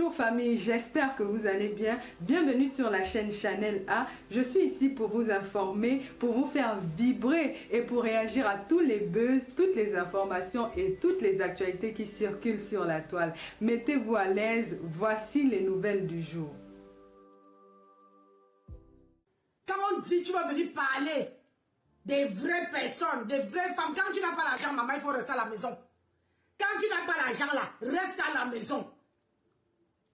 Bonjour famille, j'espère que vous allez bien. Bienvenue sur la chaîne Chanel A. Je suis ici pour vous informer, pour vous faire vibrer et pour réagir à tous les buzz, toutes les informations et toutes les actualités qui circulent sur la toile. Mettez-vous à l'aise, voici les nouvelles du jour. Quand on dit tu vas venir parler des vraies personnes, des vraies femmes, quand tu n'as pas l'argent, maman, il faut rester à la maison. Quand tu n'as pas l'argent là, reste à la maison.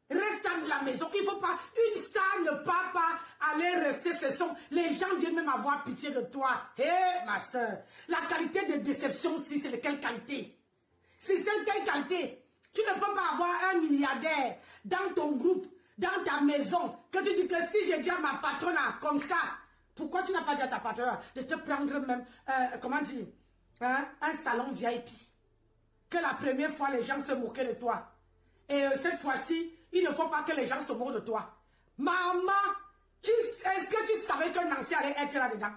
Reste à la maison. Il ne faut pas, une star ne peut pas aller rester. Ce sont, les gens viennent même avoir pitié de toi. Hé, ma soeur, la qualité de déception, si c'est de quelle qualité? Si c'est de quelle qualité? Tu ne peux pas avoir un milliardaire dans ton groupe, dans ta maison, que tu dis que si j'ai dit à ma patronne comme ça, pourquoi tu n'as pas dit à ta patronne de te prendre même, comment dire, hein, un salon VIP? Que la première fois, les gens se moquaient de toi. Et cette fois-ci, il ne faut pas que les gens se moquent de toi. Maman, est-ce que tu savais que Nancy allait être là-dedans?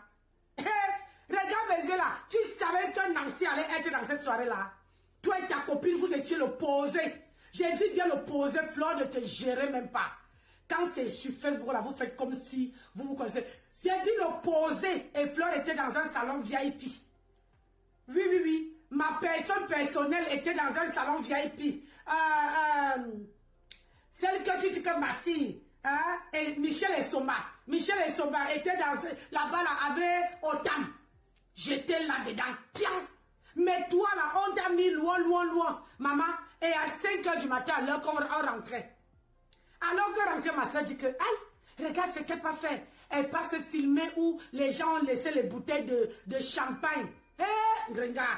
Regarde mes yeux là. Tu savais que Nancy allait être dans cette soirée-là? Toi et ta copine, vous étiez l'opposé. J'ai dit bien l'opposé. Flore ne te gérait même pas. Quand c'est sur Facebook, là, vous faites comme si vous connaissez. J'ai dit l'opposé. Et Flore était dans un salon VIP. Oui, oui, oui. Ma personne personnelle était dans un salon VIP. Celle que tu dis que ma fille, hein, et Michel Essoma. Michel Essoma était dans là-bas, là, avec Otam. J'étais là-dedans. Tiens. Mais toi, là, on t'a mis loin, loin, loin. Maman, et à 5 h du matin, à l'heure qu'on rentrait. Alors que rentrait, ma soeur dit que, aïe, regarde ce qu'elle n'a pas fait. Elle passe filmer où les gens ont laissé les bouteilles de champagne. Hé, Grenga.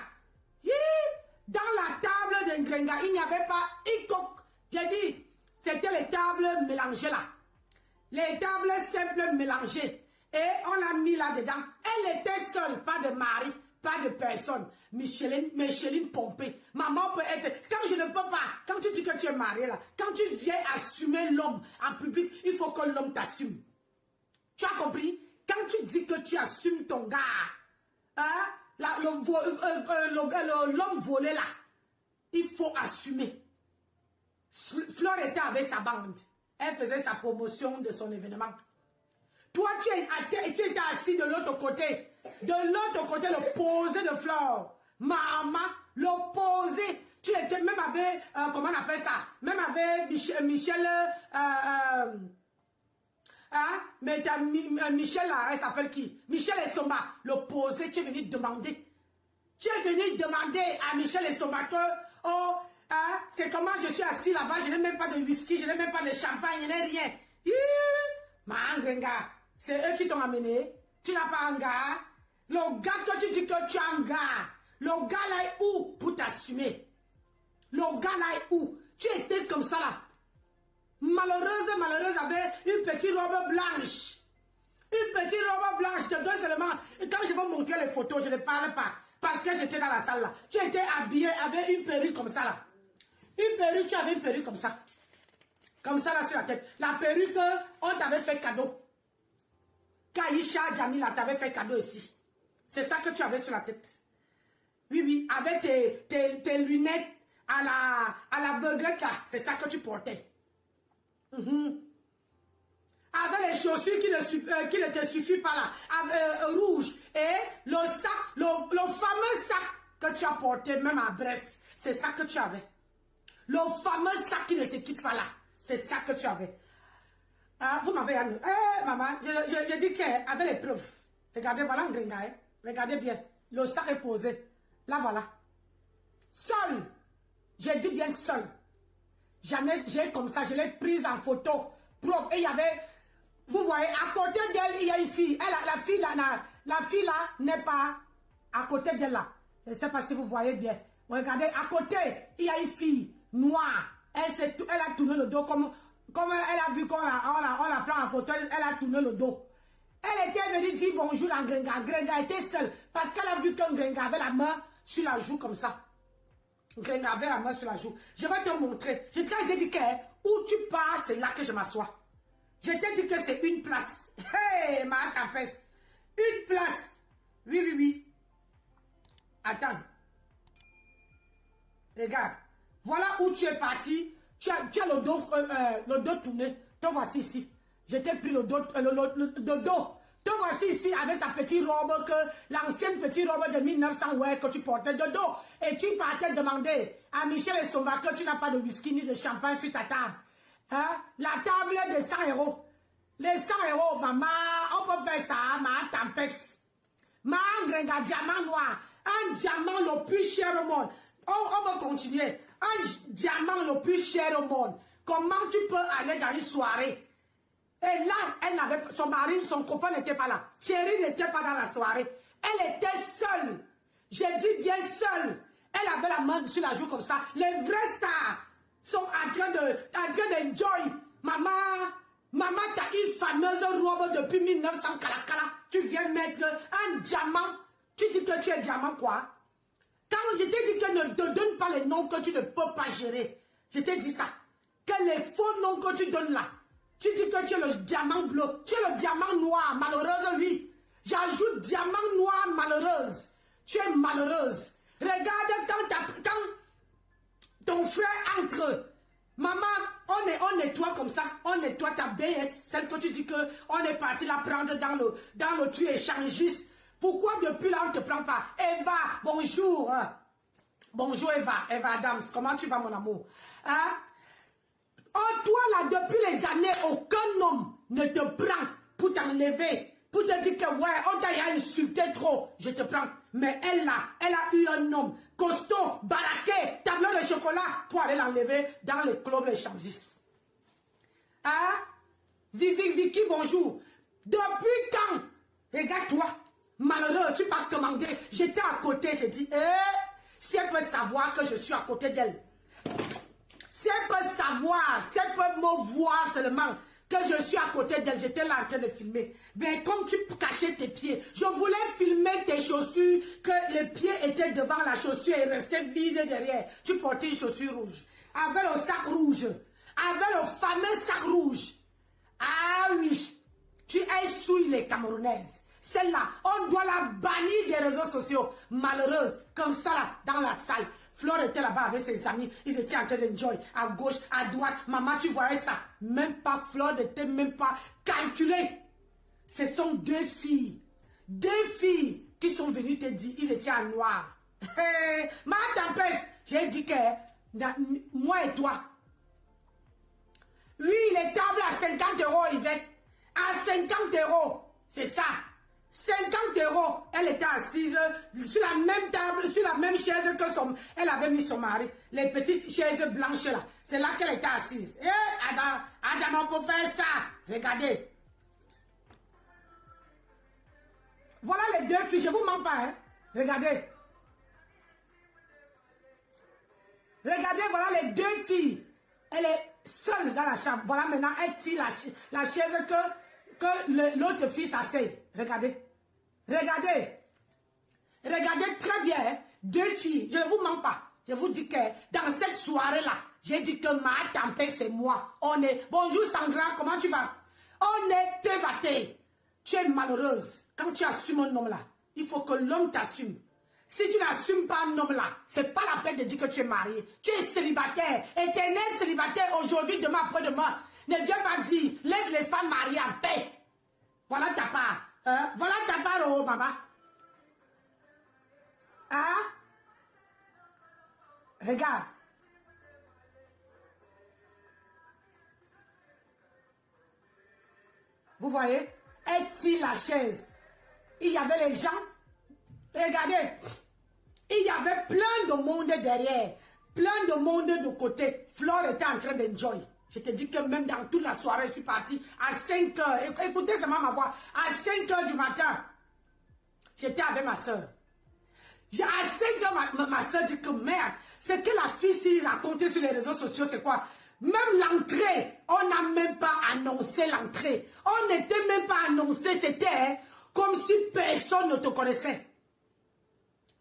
Dans la table de Ngrenga, il n'y avait pas Ikok. J'ai dit, c'était les tables mélangées là. Les tables simples mélangées. Et on l'a mis là-dedans. Elle était seule, pas de mari, pas de personne. Micheline Pompée. Maman peut être... Quand je ne peux pas, quand tu dis que tu es mariée là, quand tu viens assumer l'homme en public, il faut que l'homme t'assume. Tu as compris? Quand tu dis que tu assumes ton gars, hein? L'homme volé là, il faut assumer. Flore était avec sa bande. Elle faisait sa promotion de son événement. Toi, tu étais assis de l'autre côté. De l'autre côté, l'opposé de Flore. Maman, l'opposé. Tu étais même avec, comment on appelle ça? Même avec Michel, hein? Mais Michel, là, elle s'appelle qui? Michel Essoma, l'opposé, tu es venu demander. Tu es venu demander à Michel Essoma que, oh, hein, c'est comment je suis assis là-bas, je n'ai même pas de whisky, je n'ai même pas de champagne, je n'ai rien. Gars, c'est eux qui t'ont amené. Tu n'as pas un gars. Le gars que tu dis que tu as un gars, le gars là est où pour t'assumer? Le gars là est où? Tu étais comme ça là. Malheureuse avec une petite robe blanche. Une petite robe blanche, je te donne seulement. Et quand je vais montrer les photos, je ne parle pas. Parce que j'étais dans la salle là. Tu étais habillé avec une perruque comme ça là. Une perruque, tu avais une perruque comme ça. Comme ça là sur la tête. La perruque, on t'avait fait cadeau. Kaïcha Jamila t'avait fait cadeau ici. C'est ça que tu avais sur la tête. Oui, oui, avec tes lunettes à l'aveuglette là. C'est ça que tu portais. Avec les chaussures qui ne te suffisent pas là, rouge, et le sac, le fameux sac que tu as porté même à Brest, c'est ça que tu avais. Le fameux sac qui ne te quitte pas là, c'est ça que tu avais. Ah, vous m'avez amené. Maman, je dis qu'avec les preuves, regardez, voilà Ngrenga, hein? Regardez bien, le sac est posé, là voilà. Seul, j'ai dit bien seul. J'ai comme ça, je l'ai prise en photo propre. Et il y avait, vous voyez, à côté d'elle, il y a une fille. La fille là n'est pas à côté d'elle là. Je ne sais pas si vous voyez bien. Regardez, à côté, il y a une fille noire. Elle a tourné le dos comme elle a vu qu'on la prend en photo, elle a tourné le dos. Elle était venue dire bonjour à Ngrenga. Ngrenga était seule parce qu'elle a vu que Ngrenga avait la main sur la joue comme ça. Ngrenga avait la main sur la joue. Je vais te montrer. Je t'ai dit que où tu pars, c'est là que je m'assois. Je t'ai dit que c'est une place. Hey, ma tapesse. Une place. Oui, oui, oui. Attends. Regarde. Voilà où tu es parti Tu as le dos tourné. Te voici ici. Je t'ai pris le dos. Te voici ici avec ta petite robe, l'ancienne petite robe de 1900 ouais, que tu portais de dos. Et tu partais demander à Michel et Sova que tu n'as pas de whisky ni de champagne sur ta table. Hein? La table de 100 €. Les 100 €, maman, on peut faire ça, ma Tampex. Ma un diamant noir. Un diamant le plus cher au monde. On va continuer. Un diamant le plus cher au monde. Comment tu peux aller dans une soirée? Et là, elle n'avait son mari, son copain n'était pas là. Chérie n'était pas dans la soirée. Elle était seule. J'ai dit bien seule. Elle avait la main sur la joue comme ça. Les vrais stars sont en train d'enjoy. Maman, t'as une fameuse robe depuis 1900 Kalakala. Tu viens mettre un diamant. Tu dis que tu es diamant quoi? Quand je t'ai dit que ne te donne pas les noms que tu ne peux pas gérer. Je t'ai dit ça. Que les faux noms que tu donnes là. Tu dis que tu es le diamant bleu. Tu es le diamant noir. Malheureuse, oui. J'ajoute diamant noir malheureuse. Tu es malheureuse. Regarde quand ton frère entre. Maman, on nettoie comme ça. On nettoie ta BS. Celle que tu dis que on est parti la prendre dans le truc échangiste. Pourquoi depuis là on ne te prend pas? Eva, bonjour. Bonjour Eva Adams. Comment tu vas mon amour? Hein? Oh, toi là, depuis les années, aucun homme ne te prend pour t'enlever, pour te dire que ouais, on t'a insulté trop, je te prends. Mais elle là, elle a eu un homme costaud, baraqué, tableau de chocolat pour aller l'enlever dans le club échangiste. Hein? Vicky, bonjour. Depuis quand? Regarde-toi, malheureux, tu m'as commandé. J'étais à côté, j'ai dit, si elle peut savoir que je suis à côté d'elle. Si elle peut savoir, si elle peut me voir seulement que je suis à côté d'elle, j'étais là en train de filmer. Mais comme tu cachais tes pieds, je voulais filmer tes chaussures, que les pieds étaient devant la chaussure et restaient vides derrière. Tu portais une chaussure rouge, avec le sac rouge, avec le fameux sac rouge. Ah oui, tu essouilles les Camerounaises. Celle-là, on doit la bannir des réseaux sociaux. Malheureuse, comme ça là, dans la salle. Flore était là-bas avec ses amis. Ils étaient en train d'enjoy. À gauche, à droite. Maman, tu voyais ça. Même pas Flore n'était même pas calculée. Ce sont deux filles. Deux filles qui sont venues te dire. Ils étaient en noir. Hey, ma tempête, j'ai dit que moi et toi. Oui, les tables à 50 €, Yvette. À 50 €. C'est ça. 50 €, elle était assise sur la même table, sur la même chaise que elle avait mis son mari. Les petites chaises blanches là, c'est là qu'elle était assise. Eh, Adam, on peut faire ça. Regardez. Voilà les deux filles, je vous mens pas, hein. Regardez. Regardez, voilà les deux filles. Elle est seule dans la chambre. Voilà maintenant, elle tire la chaise que l'autre fille s'assied. Regardez. Regardez. Regardez très bien. Hein? Deux filles. Je ne vous mens pas. Je vous dis que dans cette soirée-là, j'ai dit que ma tempête, c'est moi. On est... Bonjour Sandra, comment tu vas? On est débatté. Tu es malheureuse. Quand tu assumes un homme là, il faut que l'homme t'assume. Si tu n'assumes pas un homme là, c'est pas la peine de dire que tu es marié. Tu es célibataire. Éternel célibataire aujourd'hui, demain, après-demain. Ne viens pas dire, laisse les femmes mariées en paix. Voilà ta part. Voilà ta part, oh, maman. Hein? Regarde. Vous voyez? Elle tire la chaise. Il y avait les gens. Regardez. Il y avait plein de monde derrière. Plein de monde de côté. Flore était en train d'enjoy. Je te dis que même dans toute la soirée, je suis partie à 5 h. Écoutez seulement ma voix. À 5 h du matin, j'étais avec ma soeur. À 5 h, ma soeur dit que merde, c'est que la fille s'y racontait sur les réseaux sociaux, c'est quoi? Même l'entrée, on n'a même pas annoncé l'entrée. On n'était même pas annoncé, c'était comme si personne ne te connaissait.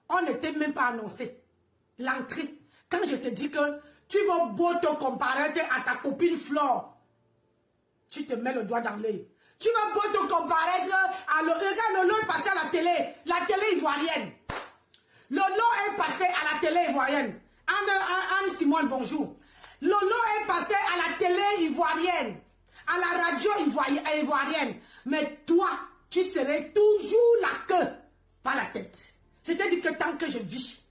On n'était même pas annoncé. L'entrée. Quand je te dis que tu vas beau te comparer à ta copine Flore, tu te mets le doigt dans l'œil. Tu vas beau te comparer à regarde le lot est passé à la télé ivoirienne. Le lot est passé à la télé ivoirienne. Anne Simone, bonjour. Lolo est passé à la télé ivoirienne, à la radio ivoirienne. Mais toi, tu serais toujours la queue, pas la tête. Je t'ai dit que tant que je vis,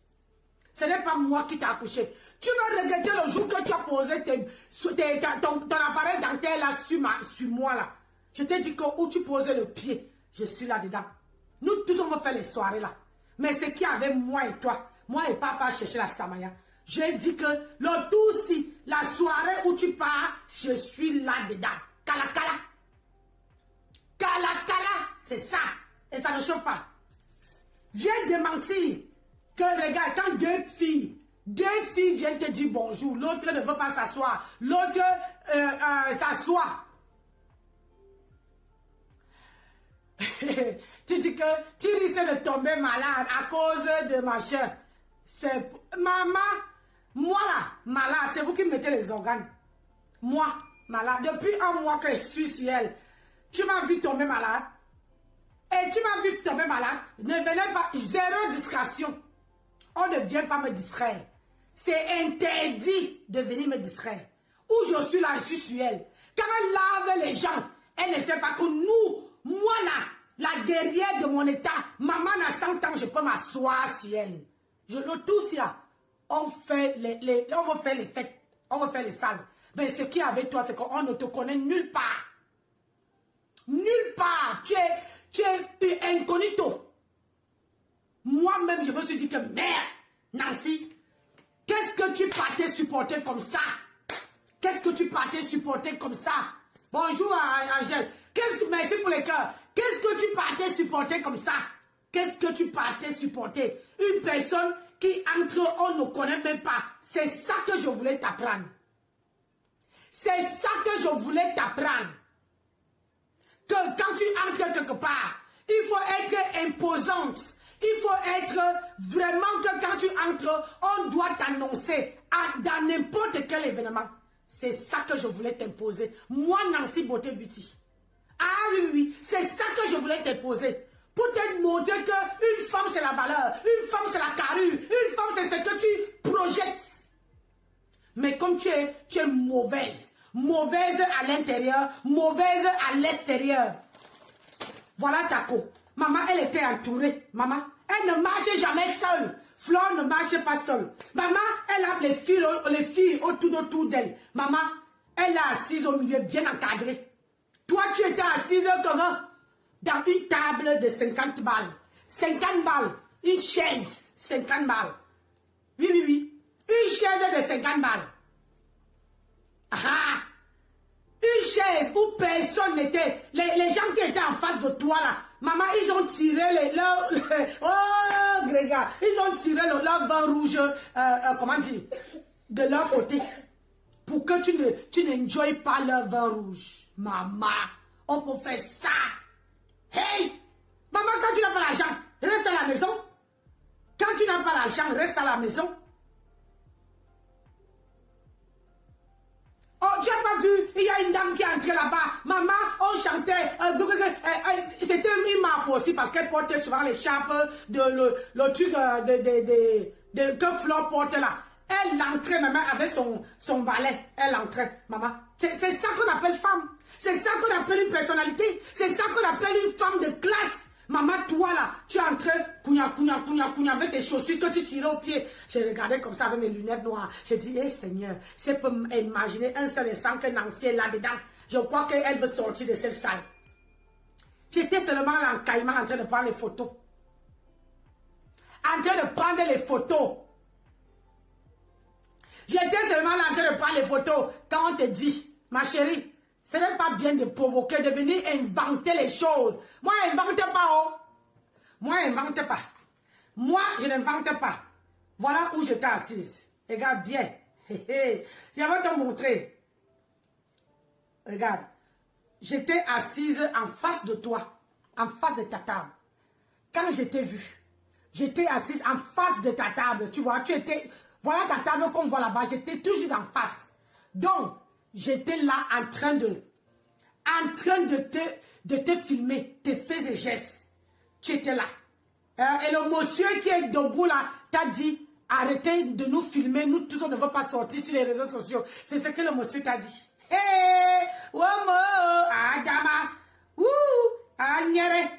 ce n'est pas moi qui t'ai accouché. Tu me regretter le jour que tu as posé ton appareil dentaire là sur moi là. Je t'ai dit que où tu posais le pied, je suis là-dedans. Nous tous on va faire les soirées là. Mais ce qui avait moi et toi, moi et papa chercher la stamaya. J'ai dit que le tout si, la soirée où tu pars, je suis là-dedans. Kala kala. Kala kala, c'est ça. Et ça ne chauffe pas. Viens démentir que, regarde, quand deux filles viennent te dire bonjour, l'autre ne veut pas s'asseoir, l'autre s'assoit. Tu dis que tu risques de tomber malade à cause de machin. C'est maman, moi là, malade, c'est vous qui mettez les organes. Moi, malade, depuis un mois que je suis sur elle, tu m'as vu tomber malade. Et tu m'as vu tomber malade. Ne venez pas, zéro distraction. On ne vient pas me distraire. C'est interdit de venir me distraire. Où je suis là, je suis sur elle. Quand elle lave les gens, elle ne sait pas que nous, moi là, la guerrière de mon état, maman a 100 ans, je peux m'asseoir sur elle. Je le tous là. On va faire les fêtes. On va faire les salles. Mais ce qui est avec toi, c'est qu'on ne te connaît nulle part. Nulle part. Tu es incognito. Moi-même, je me suis dit que merde, Nancy, qu'est-ce que tu partais supporter comme ça? Qu'est-ce que tu partais supporter comme ça? Bonjour Angèle. Merci pour les cœurs. Qu'est-ce que tu partais supporter comme ça? Qu'est-ce que tu partais supporter? Une personne qui entre, on ne connaît même pas. C'est ça que je voulais t'apprendre. C'est ça que je voulais t'apprendre. Que quand tu entres quelque part, il faut être imposante. Il faut être vraiment que quand tu entres, on doit t'annoncer dans n'importe quel événement. C'est ça que je voulais t'imposer. Moi, Nancy Beauté Beauty. Ah oui, oui, c'est ça que je voulais t'imposer. Pour te montrer qu'une femme, c'est la valeur. Une femme, c'est la carrure. Une femme, c'est ce que tu projettes. Mais comme tu es mauvaise. Mauvaise à l'intérieur, mauvaise à l'extérieur. Voilà Taco. Maman, elle était entourée. Maman, elle ne marchait jamais seule. Flore ne marchait pas seule. Maman, elle a les filles autour d'elle. Maman, elle est assise au milieu, bien encadrée. Toi, tu étais assise comment? Dans une table de 50 balles. 50 balles. Une chaise, 50 balles. Oui, oui, oui. Une chaise de 50 balles. Ah! Une chaise où personne n'était. Les gens qui étaient en face de toi là, maman, ils ont tiré oh, Gréga, ils ont tiré leur vin rouge, comment dire, de leur côté. Pour que tu n'enjoies pas leur vin rouge. Maman, on peut faire ça. Hey! Maman, quand tu n'as pas l'argent, reste à la maison. Quand tu n'as pas l'argent, reste à la maison. Oh, tu n'as pas vu, il y a une dame qui est entrée là-bas. Maman, on chantait. C'était une marque aussi parce qu'elle portait souvent l'écharpe le truc que Flore porte là. Elle entrait, maman, avec son balai. Elle entrait, maman. C'est ça qu'on appelle femme. C'est ça qu'on appelle une personnalité. C'est ça qu'on appelle une femme de classe. Maman, toi là, tu entrais, couigna, avec tes chaussures que tu tirais au pied. J'ai regardé comme ça avec mes lunettes noires. J'ai dit, hé Seigneur, si elle peut imaginer un seul instant que Nancy est là-dedans, je crois qu'elle veut sortir de cette salle. J'étais seulement là en caïman en train de prendre les photos. En train de prendre les photos. J'étais seulement là en train de prendre les photos. Quand on te dit, ma chérie, ce n'est pas bien de provoquer, de venir inventer les choses. Moi, n'invente pas, oh. Moi, n'invente pas. Moi, je n'invente pas. Voilà où j'étais assise. Regarde bien. Je vais te montrer. Regarde. J'étais assise en face de toi. En face de ta table. Quand je t'ai vu, j'étais assise en face de ta table. Tu vois, tu étais... Voilà ta table qu'on voit là-bas. J'étais toujours en face. Donc, j'étais là en train de te filmer, tes faits et gestes. Tu étais là. Et le monsieur qui est debout là, t'a dit, Arrêtez de nous filmer, nous tous on ne veut pas sortir sur les réseaux sociaux. C'est ce que le monsieur t'a dit. Hé, Womo, Adama, Nyere,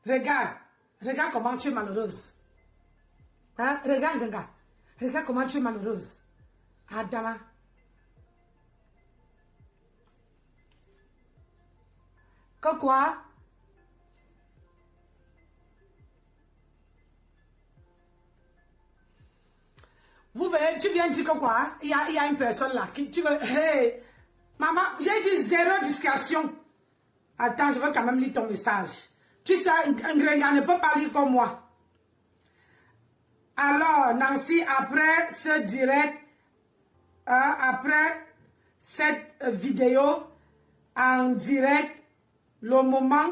regarde comment tu es malheureuse. Regarde comment tu es malheureuse. Adama. Quoi? Vous venez, tu viens dire que quoi? Il y a une personne là qui tu veux. Hey, maman, j'ai dit zéro discrétion. Attends, je veux quand même lire ton message. Tu sais, un gringa ne peut pas lire comme moi. Alors, Nancy, après ce direct, après cette vidéo en direct, le moment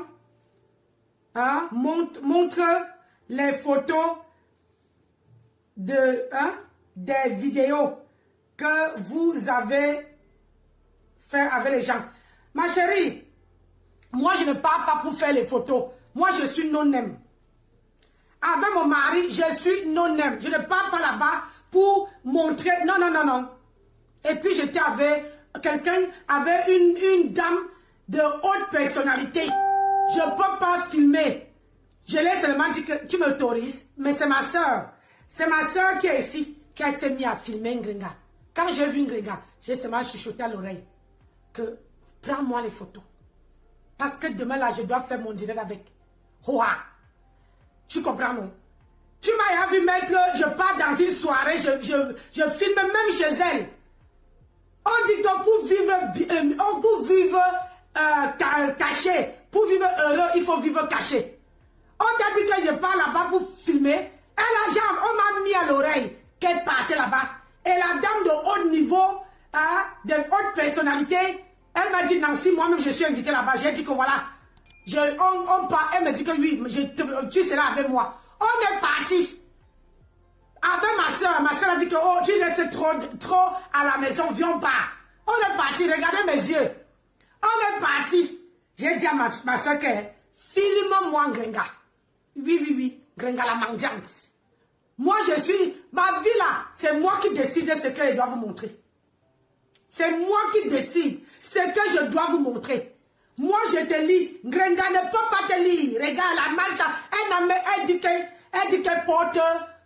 montre les photos de des vidéos que vous avez fait avec les gens. Ma chérie, moi je ne parle pas pour faire les photos. Moi je suis non-name. Avec mon mari, je suis non-name. Je ne parle pas là-bas pour montrer. Non, non, non, non. Et puis j'étais avec quelqu'un, avec une dame de haute personnalité. Je ne peux pas filmer. Je l'ai seulement dit que tu m'autorises, mais c'est ma soeur. C'est ma soeur qui est ici, qui s'est mise à filmer une gringa. Quand j'ai vu une gringa, j'ai seulement chuchoté à l'oreille que prends-moi les photos. Parce que demain là, je dois faire mon direct avec Hoa. Tu comprends, non? Tu m'as vu mettre, je pars dans une soirée, je filme même chez elle. On dit que pour vivre caché, pour vivre heureux, il faut vivre caché. On t'a dit que je pars là-bas pour filmer. Elle a jamais, on m'a mis à l'oreille qu'elle partait là-bas. Et la dame de haut niveau, de haute personnalité, elle m'a dit, Nancy, moi-même je suis invitée là-bas. J'ai dit que voilà, on part. Elle me dit que oui, tu seras avec moi. On est parti. Avec ma soeur a dit que oh, tu restes trop à la maison, viens on part. On est parti, regardez mes yeux. On est parti. J'ai dit à ma soeur que filme-moi Gringa. Oui, Gringa la mendiante. Moi je suis, ma vie là, c'est moi qui décide ce que je dois vous montrer. C'est moi qui décide ce que je dois vous montrer. Moi je te lis, Gringa ne peut pas te lire. Regarde la marche, elle dit qu'elle porte,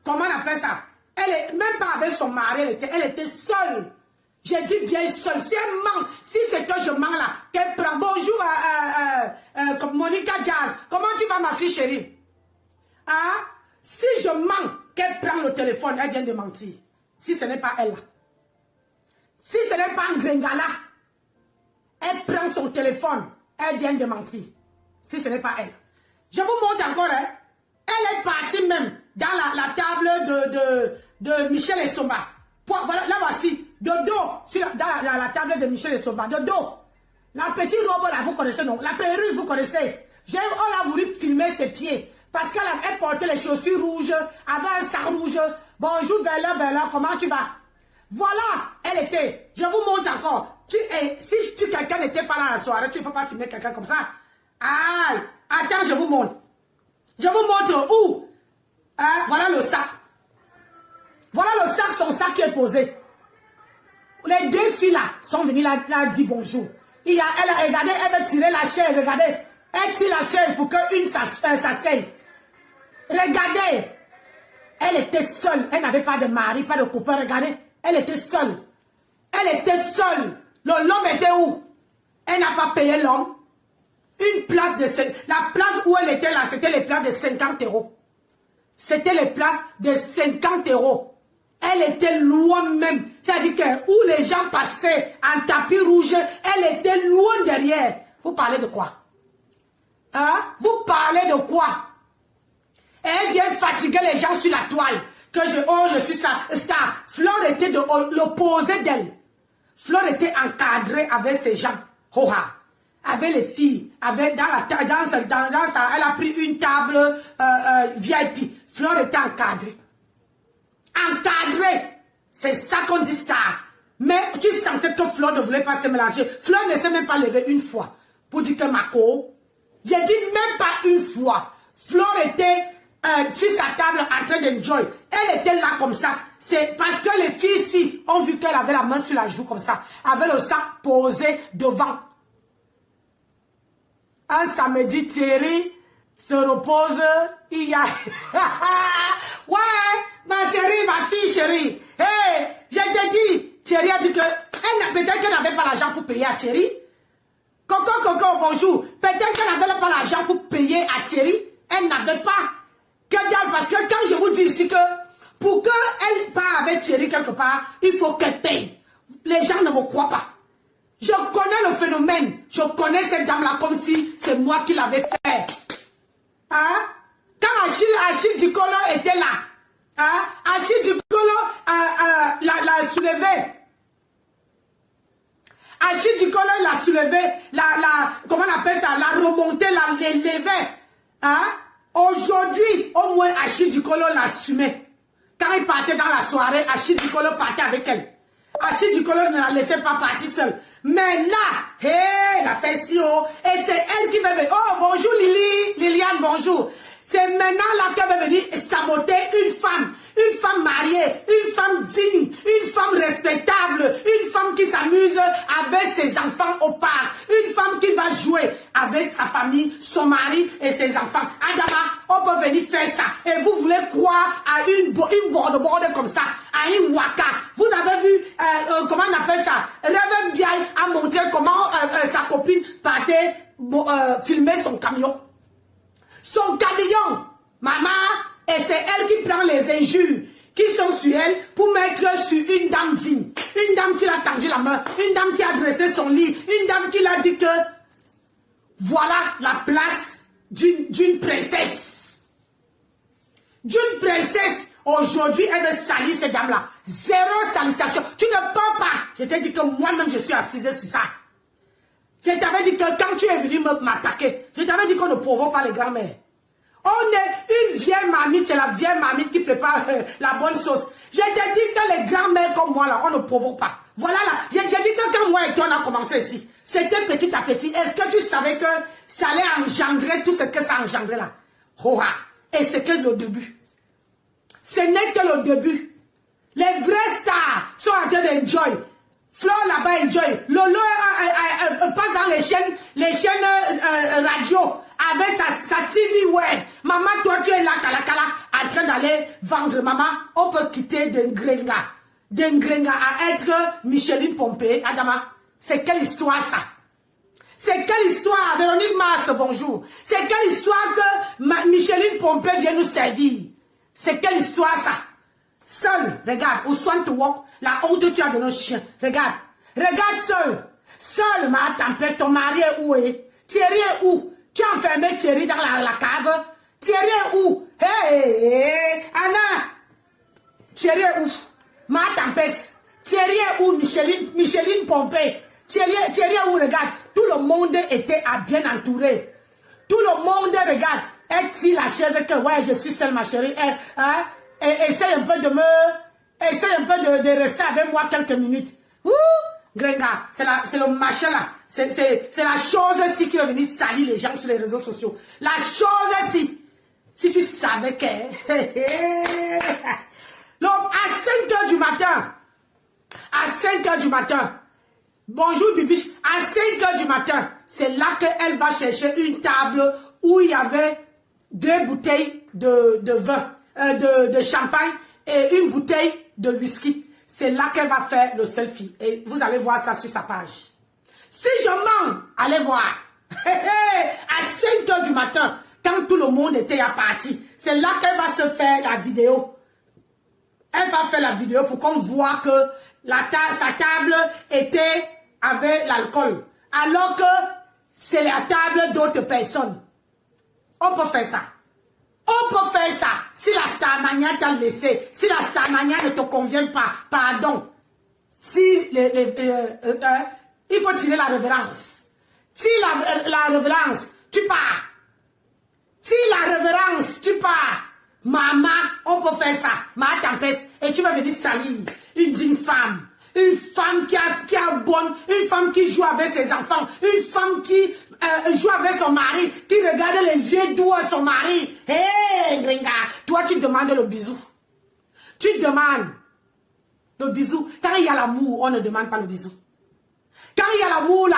comment on appelle ça? Elle est même pas avec son mari, elle était seule. J'ai dit bien seule. Si elle ment, si c'est que je mens là, qu'elle prend. Bonjour, Monica Jazz. Comment tu vas ma fille chérie? Si je mens, qu'elle prend le téléphone, elle vient de mentir. Si ce n'est pas elle là. Si ce n'est pas un Gringala, elle prend son téléphone, elle vient de mentir. Si ce n'est pas elle. Je vous montre encore, hein. Elle est partie même dans la table de Michel Essomba. Voilà, là voici, de dos, dans la table de Michel Essomba, de dos. La petite robe là, vous connaissez, non? La perruque, vous connaissez. On a voulu filmer ses pieds. Parce qu'elle portait les chaussures rouges, avait un sac rouge. Bonjour Bella, comment tu vas? Voilà, elle était. Je vous montre encore. Si quelqu'un n'était pas là à la soirée, tu ne peux pas filmer quelqu'un comme ça. Aïe, attends, je vous montre. Je vous montre où. Voilà le sac. Voilà le sac, son sac qui est posé. Les deux filles là sont venues là dit bonjour. Elle a regardé, elle veut tirer la chaise, regardez. Elle tire la chaise pour qu'une s'asseye. Regardez. Elle était seule. Elle n'avait pas de mari, pas de copain. Regardez. Elle était seule. Elle était seule. L'homme était où? Elle n'a pas payé l'homme. Une place la place où elle était là, c'était les places de 50 €. C'était les places de 50 €. Elle était loin même. C'est-à-dire que où les gens passaient en tapis rouge, elle était loin derrière. Vous parlez de quoi? Vous parlez de quoi? Elle vient fatiguer les gens sur la toile. Que je suis star. Flore était de l'opposé d'elle. Flore était encadrée avec ces gens. Avec les filles. Elle a pris une table VIP. Flore était encadrée. Encadrée. C'est ça qu'on dit star. Mais tu sentais que Flore ne voulait pas se mélanger. Flore ne s'est même pas levée une fois. Pour dire que Mako. J'ai dit même pas une fois. Flore était sur sa table en train d'enjoy. Elle était là comme ça. C'est parce que les filles ici ont vu qu'elle avait la main sur la joue comme ça. Avec le sac posé devant. Un samedi, Thierry se repose. Il y a... ouais, ma chérie, ma fille chérie. Hey, je te dis, Thierry a dit que peut-être qu'elle n'avait pas l'argent pour payer à Thierry. Coco, bonjour. Peut-être qu'elle n'avait pas l'argent pour payer à Thierry. Elle n'avait pas. Parce que quand je vous dis ici que pour qu'elle parte avec Thierry quelque part, il faut qu'elle paye. Les gens ne me croient pas. Je connais le phénomène. Je connais cette dame-là comme si c'est moi qui l'avais fait. Hein? Quand Achille Dukolo était là, hein? Achille Dukolo l'a soulevé. Achille Dukolo l'a soulevé, comment on appelle ça, l'a remonté, l'a élevé. Hein? Aujourd'hui, au moins Achille Dukolo l'a assumé. Quand il partait dans la soirée, Achille Dukolo partait avec elle. Achille Dukolo ne la laissait pas partir seule. Mais là, hé, la fait si haut. Et c'est elle qui va venir. Oh, bonjour Liliane, bonjour. C'est maintenant là qu'elle va venir saboter une femme mariée, une femme digne, une femme respectable, une femme qui s'amuse avec ses enfants au parc, une femme qui va jouer avec sa famille, son mari et ses enfants. Adama, on peut venir faire ça. Et vous voulez croire à une borde comme ça, à une waka. Vous avez vu, comment on appelle ça? Reverend Biaï a montré comment sa copine partait filmer son camion. Son camion, maman, et c'est elle qui prend les injures qui sont sur elle pour mettre sur une dame digne. Une dame qui l'a tendu la main, une dame qui a dressé son lit, une dame qui l'a dit que voilà la place d'une princesse. D'une princesse. Aujourd'hui, elle veut salir cette dame-là. Zéro salutation. Tu ne peux pas. Je t'ai dit que moi-même, je suis assise sur ça. Je t'avais dit que quand tu es venu m'attaquer, je t'avais dit qu'on ne provoque pas les grands-mères. On est une vieille mamite, c'est la vieille mamite qui prépare la bonne sauce. Je t'ai dit que les grands-mères comme moi, là, on ne provoque pas. Voilà là, j'ai dit que quand moi et toi on a commencé ici, c'était petit à petit. Est-ce que tu savais que ça allait engendrer tout ce que ça a engendré là? Oh, et c'est que le début. Ce n'est que le début. Les vrais stars sont en train d'enjoy. Flo là-bas enjoy. Lolo passe dans les chaînes radio avec sa TV web. Maman, toi tu es là, Kalakala, en train d'aller vendre. Maman, on peut quitter D'Engrenga à être Micheline Pompé. Adama, c'est quelle histoire ça? C'est quelle histoire? Véronique Mars, bonjour. C'est quelle histoire que Micheline Pompé vient nous servir? C'est quelle histoire ça? Seul, regarde, au soin to walk, la honte que tu as de nos chiens. Regarde, regarde seul. Seul, ma tempête, ton mari est où? Thierry est où? Tu as enfermé Thierry dans la cave? Thierry est où? Hey, Anna! Thierry est où? Ma tempête. Thierry est où? Micheline Pompé. Thierry est où? Regarde, tout le monde était bien entouré. Tout le monde, regarde, est-il la chaise que, ouais, je suis seule, ma chérie. Essaye un peu de rester avec moi quelques minutes. Ouh, Grenga, c'est le machin là. C'est la chose-ci qui va venir salir les gens sur les réseaux sociaux. La chose-ci. Si tu savais que... Donc, à 5 h du matin, bonjour Bibiche, à 5 h du matin, c'est là qu'elle va chercher une table où il y avait 2 bouteilles de vin, de champagne et une bouteille de whisky. C'est là qu'elle va faire le selfie. Et vous allez voir ça sur sa page. Si je mens, allez voir. À 5 h du matin, quand tout le monde était à partir, c'est là qu'elle va se faire la vidéo. Elle va faire la vidéo pour qu'on voit que sa table était avec l'alcool. Alors que c'est la table d'autres personnes. On peut faire ça. On peut faire ça. Si la Starmania t'a laissé, si la Starmania ne te convient pas, pardon. Si il faut tirer la révérence. Si la révérence, tu pars. Si la révérence, tu pars. Maman, on peut faire ça. Ma tempête. Et tu vas venir salir une digne femme. Une femme qui a bonne. Une femme qui joue avec ses enfants. Une femme qui joue avec son mari. Qui regarde les yeux doux à son mari. Hé, hey, gringa, toi tu demandes le bisou. Tu demandes le bisou. Quand il y a l'amour, on ne demande pas le bisou. Quand il y a l'amour là,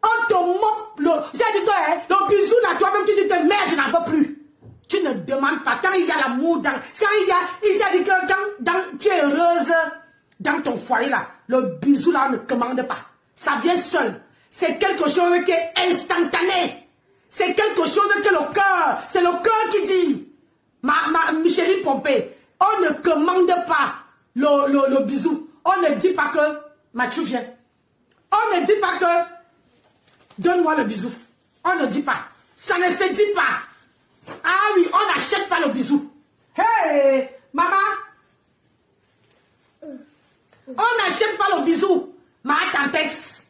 on te moque. C'est-à-dire que le bisou là, toi-même tu dis que merde, je n'en veux plus. Tu ne demandes pas. Quand il y a l'amour, quand c'est-à-dire que quand tu es heureuse dans ton foyer là, le bisou là, on ne commande pas. Ça vient seul. C'est quelque chose qui est instantané. C'est quelque chose que le cœur, c'est le cœur qui dit. Micheline Pompée, on ne commande pas le bisou. On ne dit pas que Mathieu vient. On ne dit pas que donne-moi le bisou. On ne dit pas. Ça ne se dit pas. Ah oui, on n'achète pas le bisou. Hey, maman. On n'achète pas le bisou. Ma Tampex.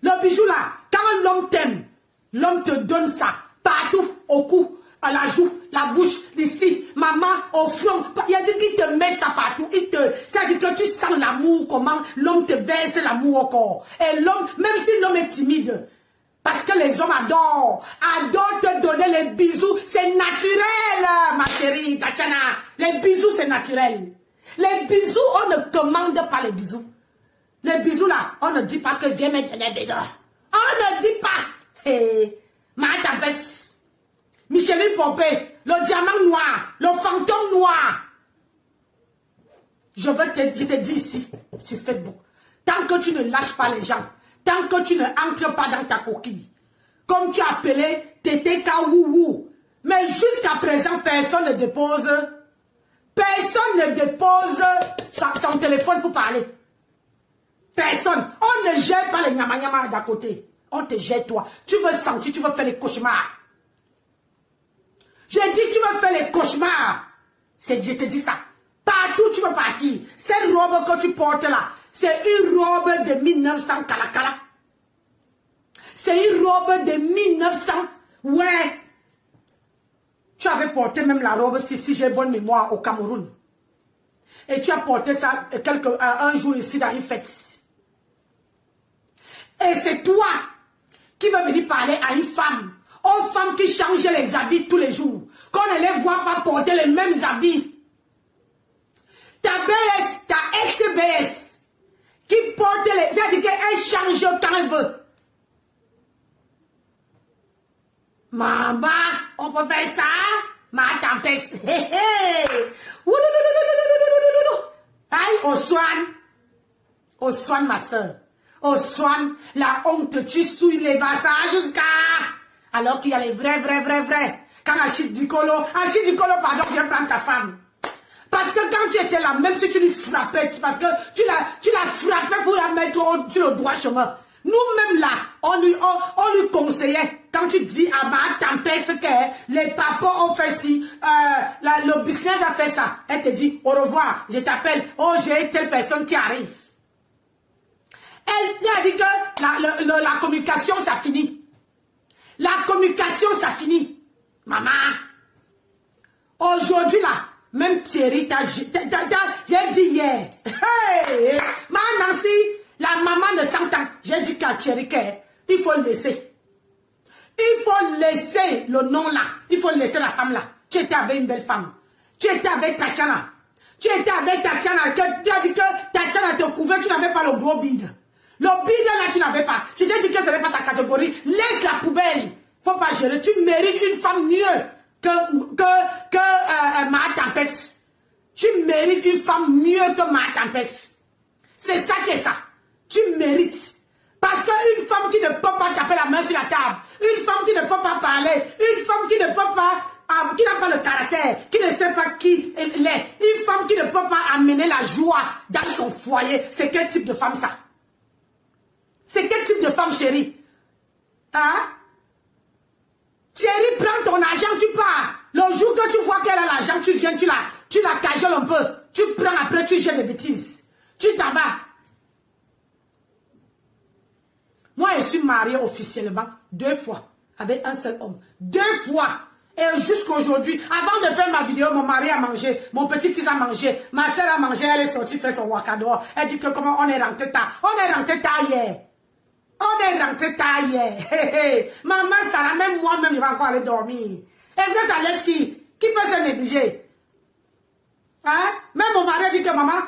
Le bijou là, quand l'homme t'aime, l'homme te donne ça. Partout, au cou, à la joue, la bouche, ici, maman, au front. Il y a des qui te met ça partout. C'est-à-dire que tu sens l'amour, comment l'homme te verse l'amour au corps. Et l'homme, même si l'homme est timide, parce que les hommes adorent te donner les bisous. C'est naturel, ma chérie, Tatiana. Les bisous, c'est naturel. Les bisous, on ne commande pas les bisous. Les bisous là, on ne dit pas que viens mettre des bisous. On ne dit pas. Hey, ma Tampex, Micheline Pompée, le diamant noir, le fantôme noir. Je te dis ici, sur Facebook, tant que tu ne lâches pas les gens, tant que tu ne entres pas dans ta coquille, comme tu as appelé Tété Kaoulou, mais jusqu'à présent, personne ne dépose son téléphone pour parler. Personne. On ne gère pas les nyama d'à côté. On te gère toi. Tu veux sentir, tu veux faire les cauchemars. J'ai dit, tu veux faire les cauchemars. Je te dis ça. Partout tu veux partir. Cette robe que tu portes là, c'est une robe de 1900 Kalakala. C'est une robe de 1900. Ouais. Tu avais porté même la robe, si j'ai bonne mémoire, au Cameroun. Et tu as porté ça un jour ici dans une fête. Et c'est toi qui vas venir parler à une femme. Aux femmes qui changent les habits tous les jours. Qu'on ne les voit pas porter les mêmes habits. Ta BS, ta ex-BS, qui porte les... C'est-à-dire qu'elle change quand elle veut. Maman, on peut faire ça? Ma Tampex. Hé hé. Aïe, au soin, ma soeur. Au soin, la honte, tu souilles les bassins jusqu'à... Alors qu'il y a les vrais. Quand Achille Dukolo, pardon, viens prendre ta femme. Parce que quand tu étais là, même si tu lui frappais, parce que tu l'as frappé pour la mettre sur le droit chemin. Nous-mêmes là, on lui conseillait, quand tu dis à ma Tampex que les papas ont fait ci, le business a fait ça, elle te dit au revoir, je t'appelle, oh j'ai telle personne qui arrive. Elle a dit que la communication ça finit. La communication ça finit. Maman, aujourd'hui là, même Thierry, j'ai dit hier, hey, ma Nancy, la maman de 100 ans, j'ai dit qu'à Thierry, il faut le laisser. Il faut laisser le nom là. Il faut laisser la femme là. Tu étais avec une belle femme. Tu étais avec Tatiana. Tu étais avec Tatiana. Tu as dit que Tatiana te couvrait, tu n'avais pas le gros bide. Le bide là, tu n'avais pas. Je t'ai dit que ce n'est pas ta catégorie. Laisse la poubelle. Faut pas gérer. Tu mérites une femme mieux que ma Tampex. Tu mérites une femme mieux que ma Tampex. C'est ça qui est ça. Tu mérites. Parce qu'une femme qui ne peut pas taper la main sur la table, une femme qui ne peut pas parler, une femme qui ne peut pas, qui n'a pas le caractère, qui ne sait pas qui elle est, une femme qui ne peut pas amener la joie dans son foyer, c'est quel type de femme ça? C'est quel type de femme, chérie? Hein? Chérie, prends ton argent, tu pars. Le jour que tu vois qu'elle a l'argent, tu viens, tu la cajoles un peu. Tu prends après, tu jettes des bêtises. Tu t'en vas. Moi, je suis mariée officiellement 2 fois avec un seul homme. 2 fois. Et jusqu'aujourd'hui, avant de faire ma vidéo, mon mari a mangé, mon petit-fils a mangé, ma soeur a mangé, elle est sortie faire son waka dehors. Elle dit que comment on est rentré tard. On est rentré tard hier. On est rentré tard hier. Maman, ça la même moi-même, je vais encore aller dormir. Est-ce que ça laisse qui peut se négliger? Hein? Même mon mari dit que maman,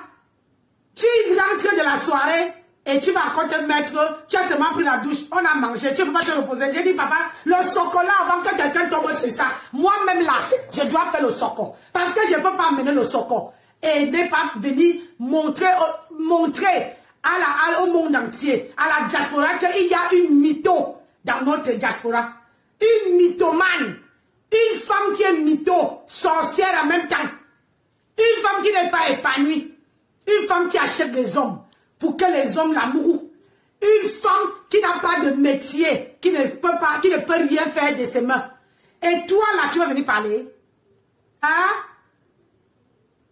tu rentres de la soirée et tu vas encore te mettre, tu as seulement pris la douche, on a mangé, tu ne peux pas te reposer. J'ai dit, papa, le chocolat avant que quelqu'un tombe sur ça. Moi-même là, je dois faire le chocolat. Parce que je ne peux pas amener le chocolat. Et ne pas venir montrer au monde entier, à la diaspora, qu'il y a une mytho dans notre diaspora. Une mythomane. Une femme qui est mytho, sorcière en même temps. Une femme qui n'est pas épanouie. Une femme qui achète des hommes pour que les hommes l'amourent. Une femme qui n'a pas de métier, qui ne peut rien faire de ses mains. Et toi là, tu vas venir parler? Hein?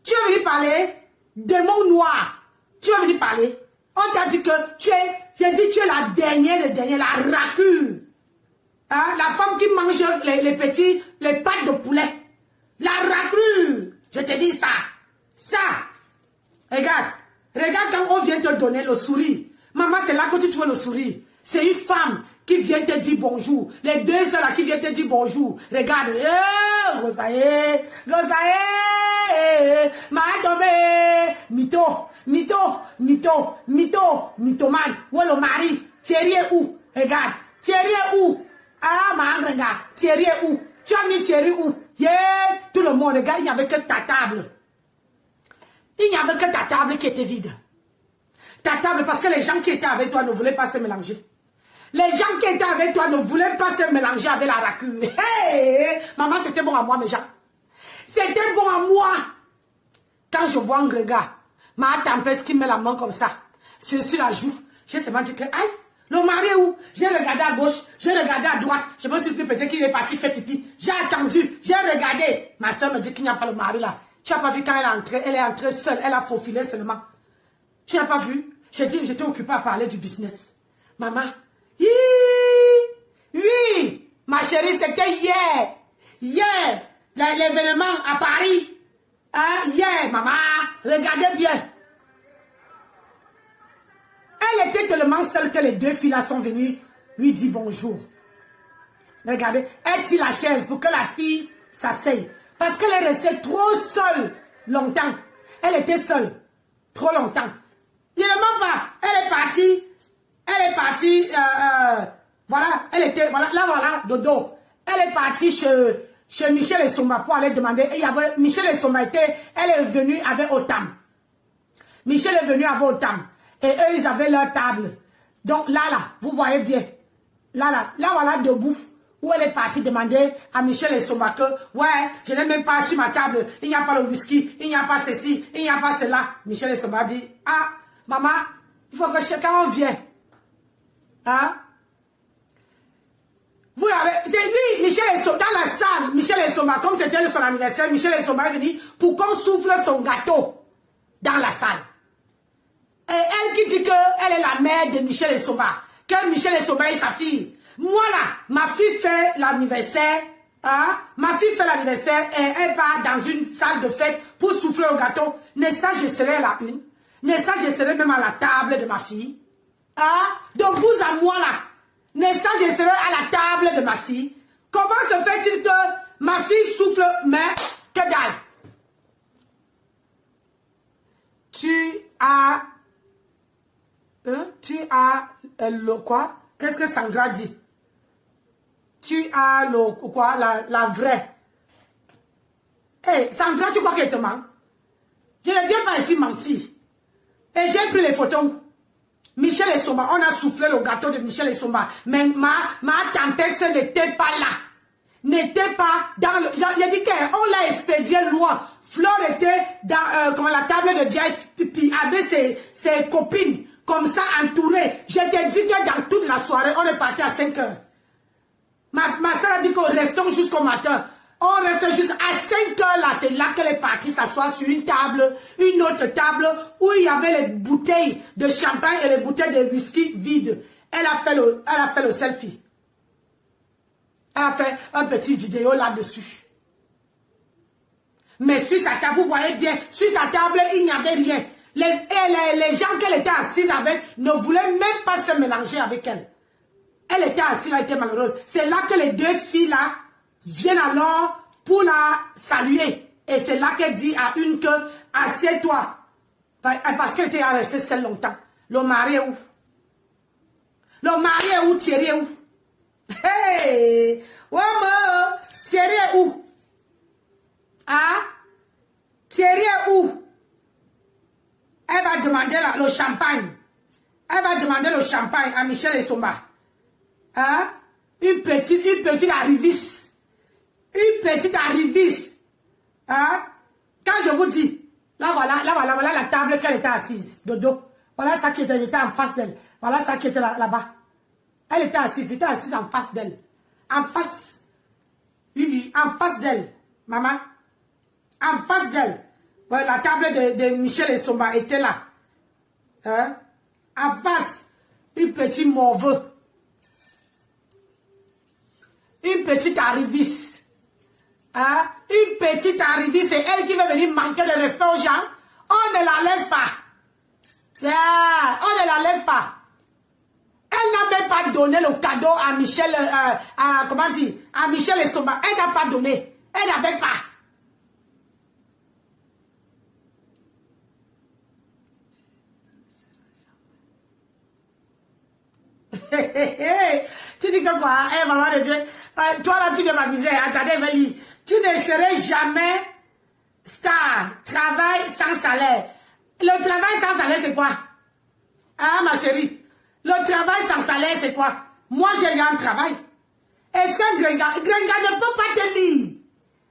Tu vas venir parler? Démon noir. Tu vas venir parler? On t'a dit que tu es la dernière des derniers, la racure. Hein? La femme qui mange les pâtes de poulet. La racure. Je te dis ça. Ça. Regarde quand on vient te donner le sourire. Maman, c'est là que tu trouves le sourire. C'est une femme qui vient te dire bonjour. Les deux soeurs là qui viennent te dire bonjour. Regarde. Gozaye. Matomé. Mythomane. Où est le mari? Thierry est où? Regarde. Thierry est où? Ah, maman, regarde. Thierry est où? Tu as mis Thierry où? Tout le monde, regarde, il n'y avait que ta table. Il n'y avait que ta table qui était vide. Ta table, parce que les gens qui étaient avec toi ne voulaient pas se mélanger. Les gens qui étaient avec toi ne voulaient pas se mélanger avec la racure. Hey, maman, c'était bon à moi, mes gens. C'était bon à moi. Quand je vois un regard, ma tempête qui met la main comme ça, sur la joue, j'ai seulement dit que, aïe, le mari est où? J'ai regardé à gauche, j'ai regardé à droite. Je me suis dit peut-être qu'il est parti faire pipi. J'ai attendu, j'ai regardé. Ma soeur me dit qu'il n'y a pas le mari là. Tu n'as pas vu quand elle est entrée seule, elle a faufilé seulement. Tu n'as pas vu? J'ai dit, j'étais occupée à parler du business. Maman, oui, ma chérie, c'était hier. Hier, l'événement à Paris. Hein, hier, maman, regardez bien. Elle était tellement seule que les deux filles là sont venues lui dire bonjour. Regardez, elle tire la chaise pour que la fille s'asseye. Parce qu'elle est restée trop seule longtemps. Elle était seule trop longtemps. Il ne ment pas. Elle est partie. Voilà, elle était, voilà, dodo. Elle est partie chez Michel et Somba pour aller demander. Et il y avait, Michel et Somba elle est venue avec Otam. Michel est venu avec Otam. Et eux, ils avaient leur table. Donc là, vous voyez bien. Là, voilà, debout. Où elle est partie demander à Michel et Somba que, ouais, je n'ai même pas sur ma table. Il n'y a pas le whisky. Il n'y a pas ceci. Il n'y a pas cela. Michel et Somba dit, ah, maman, il faut que chacun vienne. Hein? Vous l'avez, c'est lui, Michel et Somba, dans la salle, Michel et Somba, comme c'était son anniversaire, Michel et Somba est venu pour qu'on souffle son gâteau dans la salle. Et elle qui dit qu'elle est la mère de Michel et Somba, que Michel et Somba est sa fille. Moi là, ma fille fait l'anniversaire, hein? Ma fille fait l'anniversaire et elle part dans une salle de fête pour souffler au gâteau. N'est-ce pas, je serai la une? N'est-ce pas, je serai même à la table de ma fille? Hein? De vous à moi là. N'est-ce pas, je serai à la table de ma fille? Comment se fait-il que ma fille souffle, mais que dalle? Tu as le quoi? Qu'est-ce que Sandra dit? Tu as le quoi? La vraie. Hey, Sandra, tu crois qu'elle te ment? Je ne viens pas ici mentir. Et j'ai pris les photos. Michel et Somba, on a soufflé le gâteau de Michel et Somba. Mais ma tante n'était pas là. N'était pas dans le... J'ai dit qu'on l'a expédié loin. Flore était dans la table de VIP avec ses copines. Comme ça, entourée. Je t'ai dit que dans toute la soirée, on est parti à 5 heures. Ma soeur a dit qu'on restons jusqu'au matin. On reste juste à 5 heures là. C'est là qu'elle est partie s'asseoir sur une table, une autre table où il y avait les bouteilles de champagne et les bouteilles de whisky vides. Elle a fait le selfie. Elle a fait un petit vidéo là-dessus. Mais sur sa table, vous voyez bien, sur sa table, il n'y avait rien. Les gens qu'elle était assise avec ne voulaient même pas se mélanger avec elle. Elle était assise là, elle était malheureuse. C'est là que les deux filles là viennent alors pour la saluer. Et c'est là qu'elle dit à une que, assieds-toi. Parce qu'elle était restée seule longtemps. Le mari est où? Le mari est où? Thierry est où? Hey! Waouh! Thierry est où? Hein? Thierry est où? Elle va demander le champagne. Elle va demander le champagne à Michel Essomba. Hein? Une petite arriviste. Une petite arriviste. Hein? Quand je vous dis, voilà la table qu'elle était assise, de dos. Voilà ça qui était en face d'elle. Voilà ça qui était là-bas. Elle était assise en face d'elle. En face. Oui, en face d'elle. Maman. En face d'elle. Voilà, la table de Michel Essomba était là. Hein? En face, une petite morveux. Une petite arriviste. Hein? Une petite arriviste, c'est elle qui va venir manquer de respect aux gens. On ne la laisse pas. Yeah, on ne la laisse pas. Elle n'a même pas donné le cadeau à Michel, comment dire, à Michel Essomba. Elle n'a pas donné. Elle n'avait pas. Tu dis que quoi? Eh, maman de Dieu. Toi là, tu veux m'amuser. Attendez, Mélie. Tu ne serais jamais star. Travail sans salaire. Le travail sans salaire, c'est quoi? Hein, ma chérie? Le travail sans salaire, c'est quoi? Moi, j'ai eu un travail. Est-ce que Grenga ne peut pas te lire?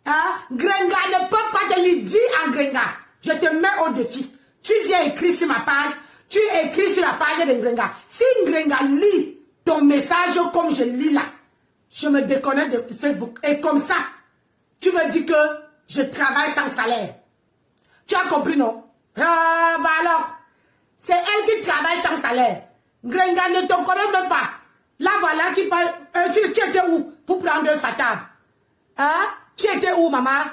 Hein? Grenga ne peut pas te lire. Dis en Grenga. Je te mets au défi. Tu viens écrire sur ma page. Tu écris sur la page de Grenga. Si Grenga lit ton message comme je lis là, je me déconnecte de Facebook. Et comme ça, tu me dis que je travaille sans salaire. Tu as compris, non? Ah, bah alors, c'est elle qui travaille sans salaire. Grenga ne te connaît même pas. Là, voilà, qui parle. Tu étais où pour prendre sa table? Hein? Tu étais où, maman?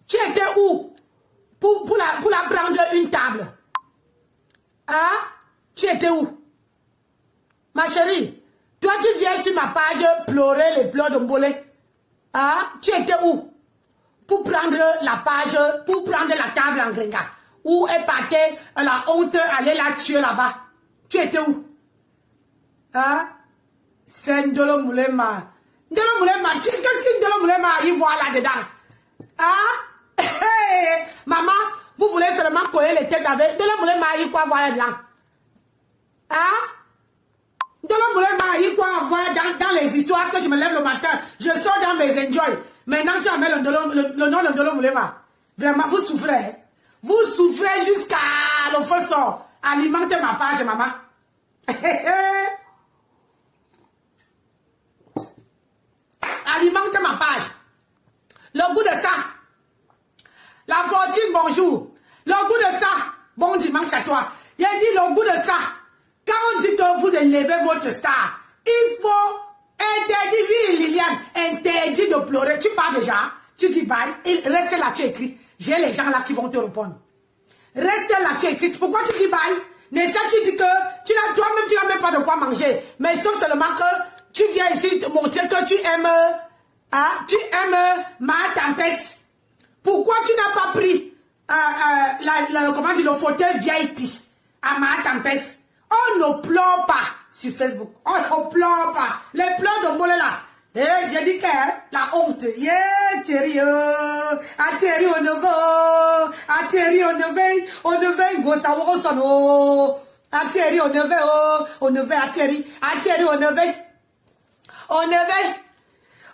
Tu étais où pour la prendre une table? Hein? Tu étais où? Ma chérie, toi tu viens sur ma page pleurer les pleurs de Mbolé. Hein? Tu étais où? Pour prendre la page, pour prendre la table en Grenga. Où elle partait, la honte, aller la tuer là-bas. Tu étais où? Hein? C'est Ndolo Moulema. Ndolo Moulema, qu'est-ce que Ndolo Moulema y voit là-dedans? Hein? Hey, maman, vous voulez seulement coller les têtes avec. Ndolo Moulema y quoi voir là-dedans? Hein? Ndolo Moulema y quoi voir dans les histoires que je me lève le matin. Je sors dans mes enjoy. Maintenant, tu amènes le nom de Ndolo Moulema. Vraiment, vous souffrez. Hein? Vous souffrez jusqu'à le feu sort. Alimentez ma page, maman. Alimentez ma page. Le goût de ça. La fortune, bonjour. Le goût de ça. Bon dimanche à toi. Il a dit le goût de ça. Quand on dit que vous élevez votre star, il faut interdire, oui, Liliane, interdit de pleurer. Tu parles déjà. Tu dis bye. Reste là, tu écris. J'ai les gens là qui vont te répondre. Reste là, tu écris. Pourquoi tu dis bye? Mais ça, tu dis que toi-même, tu n'as même pas de quoi manger. Mais sauf seulement que tu viens ici te montrer que tu aimes, ma tempête. Pourquoi tu n'as pas pris comment dire, le fauteuil VIP à ma tempête? On ne pleure pas sur Facebook. On ne pleure pas. Les pleurs de Mbolé là. Eh, j'ai dit que la honte. Yeah, Thierry. Ah, Thierry, on ne veut. Ah, Thierry, on ne veut. On ne veut. Go savoir au son. Ah, Thierry, on ne veut. On ne veut. Ah, Thierry. Ah, Thierry, on ne veut. On ne veut.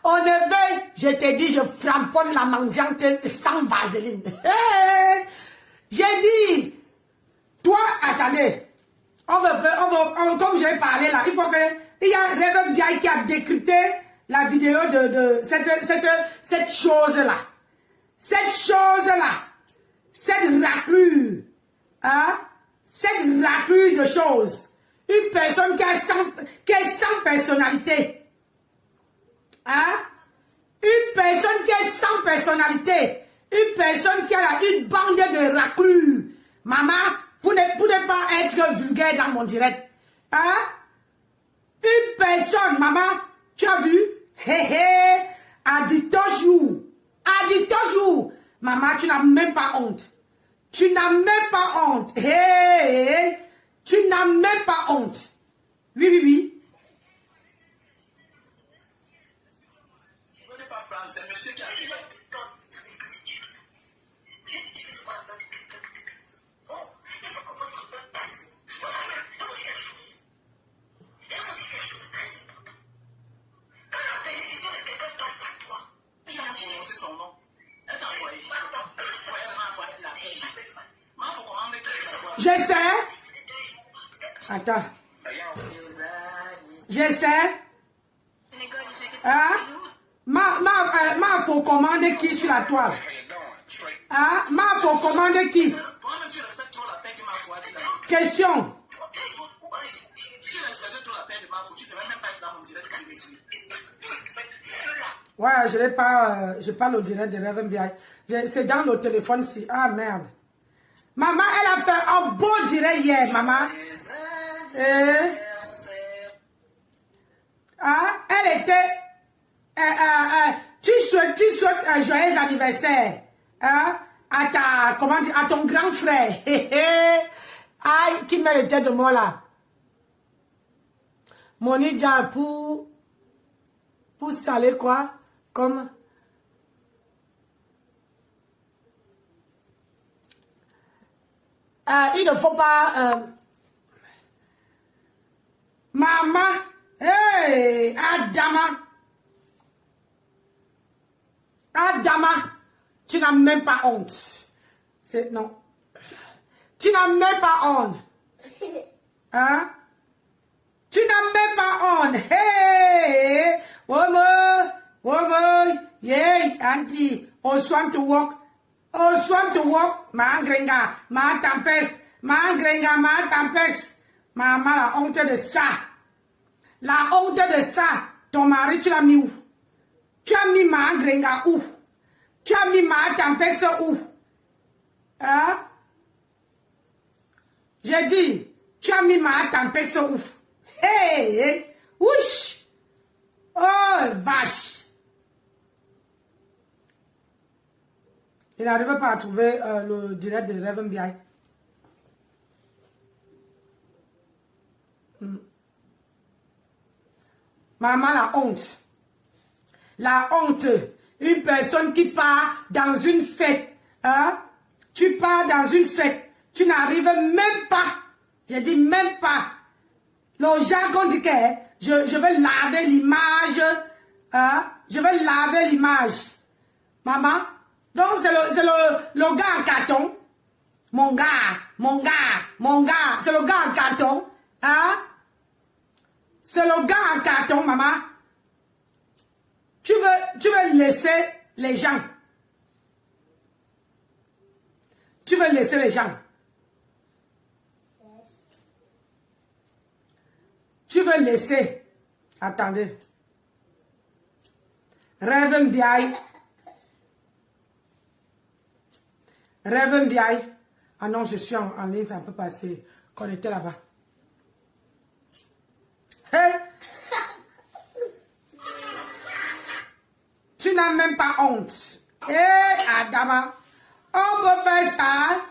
On ne veut. Je te dis, je framponne la mendiante sans vaseline. Hey, j'ai dit. Toi, attendez. Comme j'ai parlé là, il faut que. Il y a Réveil Biaï qui a décrypté la vidéo de cette chose-là. Cette chose-là. Cette raclure. Hein? Cette raclure de choses. Une personne qui est sans personnalité. Hein? Une personne qui est sans personnalité. Une personne qui a une bande de raclure. Maman, vous ne pouvez pas être vulgaire dans mon direct. Hein? Une personne, maman, tu as vu? Hé hé, a dit toujours. A dit toujours. Maman, tu n'as même pas honte. Tu n'as même pas honte. Hé, hé, tu n'as même pas honte. Oui, oui, oui. Je ne veux pas prendre, c'est monsieur qui a dit. J'essaie. Attends. J'essaie. Hein? Faut commander qui sur la toile? Hein? Faut commander qui? Question. Ouais, je n'ai pas, je parle au direct de Rêve MBI. C'est dans le téléphone ici. Ah merde. Maman, elle a fait un beau direct hier, maman. Elle était... tu souhaites un joyeux anniversaire à ton grand frère. Aïe, qui méritait de moi là. Monidja pour saler quoi? Comme... il ne faut pas... Maman, hey, Adama, tu n'as même pas honte. Non. Tu n'as même pas honte. Hein? Tu n'as même pas honte. Hey, womo, yeah, auntie, want to walk. Ma gringa, ma tempeste, Maman, la honte de ça. La honte de ça. Ton mari, tu l'as mis où? Tu as mis ma gringa où? Tu as mis ma tempeste où? Hein? J'ai dit, tu as mis ma tempeste où? Hey, ouch! Oh, vache! Il n'arrive pas à trouver le direct de Rêve MBI. Maman, la honte. La honte. Une personne qui part dans une fête. Hein? Tu pars dans une fête. Tu n'arrives même pas. J'ai dit même pas. Le jargon dit que je vais laver l'image. Hein? Je vais laver l'image. Maman. Donc c'est le gars en carton. Mon gars. C'est le gars en carton. Hein? C'est le gars en carton, maman. Tu veux laisser les gens. Tu veux laisser les gens. Tu veux laisser. Attendez. Rêve MBI. Rêve MBI. Ah non, je suis en ligne, ça peut passer. Connecté là-bas. Hey. Tu n'as même pas honte. Hé, hey, Adama. On peut faire ça.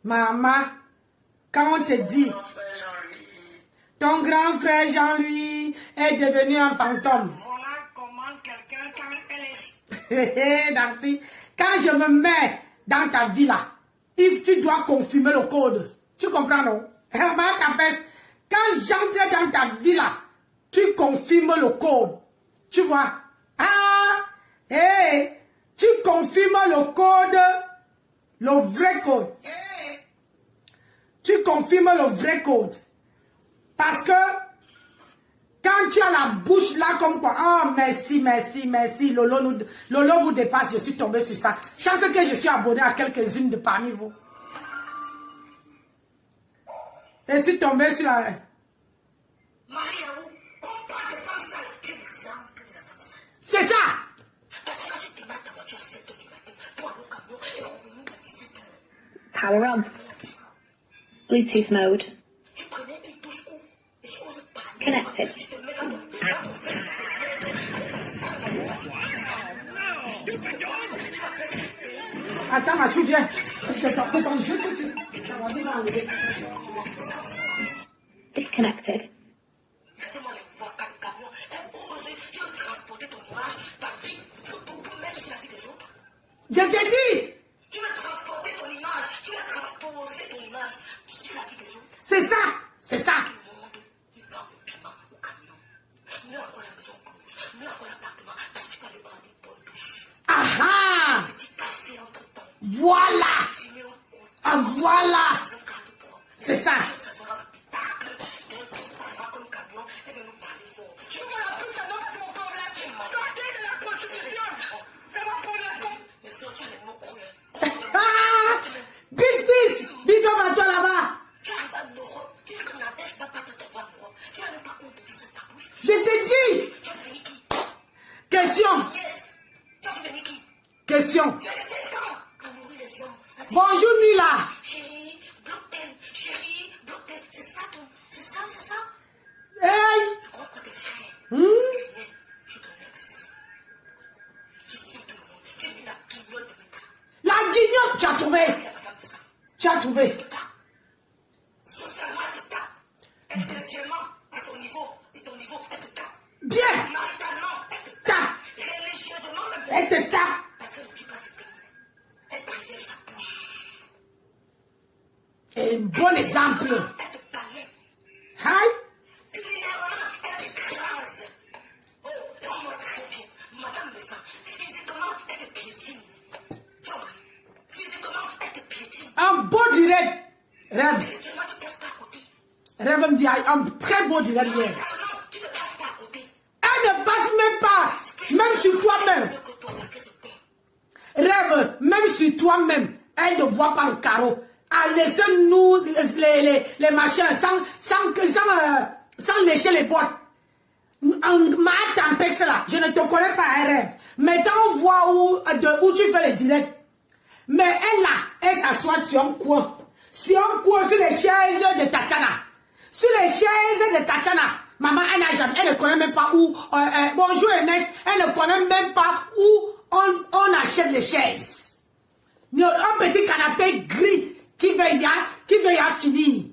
Maman, quand on te dit, ton grand frère Jean-Louis est devenu un fantôme. Voilà comment quelqu'un, quand elle est... Darcy, quand je me mets dans ta vie là, tu dois confirmer le code. Tu comprends, non? Quand j'entre dans ta vie là, tu confirmes le code. Tu vois? Ah! Hey! Tu confirmes le code, le vrai code. Tu confirmes le vrai code. Parce que quand tu as la bouche là comme quoi, oh merci, Lolo vous dépasse, je suis tombé sur ça. Chance que je suis abonné à quelques-unes de parmi vous. Je suis tombé sur la... C'est ça. Power on. Bluetooth mode. Connected. Attends, Mathieu, viens. C'est ton jeu que tu... Disconnected. Je t'ai dit. Tu veux transporter ton image, tu veux transposer ton image sur la vie des autres. C'est ça, c'est ça. Tout le monde, il vend le piment au camion. Mieux encore la maison close, mieux encore l'appartement, parce que tu peux aller prendre une bonne douche. Ah ah. Petit café entre temps. Voilà. Fumer au coin. Ah voilà. Dans un cadre propre. C'est ça. Ça sera l'habitacle. D'un coup, on va comme camion, elle va nous parler fort. Tu vois la pute, ça n'a pas mon problème. Sortez de la prostitution. Ça va prendre la compte. Mais si tu as les mots cruels. Ah. Bis, bis. Big up à toi là-bas. Tu arrives en Europe, tu dis que Nadège va pas te voir en Europe. Tu n'as même pas honte de dire ça de ta bouche. Je t'ai dit. Tu as venu qui? Question. Yes. Tu as venu qui? Question. Tu as laissé le temps à nourrir les hommes. À dire, Bonjour Mila. chérie, bloque-tel, c'est ça tout. C'est ça. Hey. Je crois que tes frères, je suis ton ex. Tu suis tout le monde. Tu es la guignole de l'État. La guignotte, tu as trouvé. Il y a madame de ça. Tu as trouvé. Socialement, elle te tape. Intellectuellement, à son niveau et ton niveau, elle te tape. Bien. Maritalement, elle te tape. Tape. Religieusement, même. Elle te tape. Parce qu'elle ne dit pas ses mots. Elle préserve sa bouche. Et un bon exemple. Elle te parlait. Hi. Culinairement, elle t'écrase. Oh, on voit très bien. Madame de ça, physiquement, elle te piétine. Tu vois, physiquement, elle te piétine. Un beau direct. Rêve. Intellectuellement, tu ne passes pas à côté. Rêve me dit un très beau direct hier. Mentalement, tu ne passes pas à côté. Elle ne passe même pas. Même sur toi-même. Mieux que toi, parce que c'est toi. Rêve, même sur toi-même. Elle ne voit pas le carreau. À laisser nous les machins sans lécher les boîtes. Ma tempête là, je ne te connais pas, un rêve. Mais quand on voit où tu fais les directs, mais elle là, elle s'assoit sur un coin. Sur un coin, sur les chaises de Tatiana. Sur les chaises de Tatiana. Maman, elle ne connaît même pas où. Bonjour Ernest, elle ne connaît même pas où on achète les chaises. Un petit canapé gris qui veut y finir.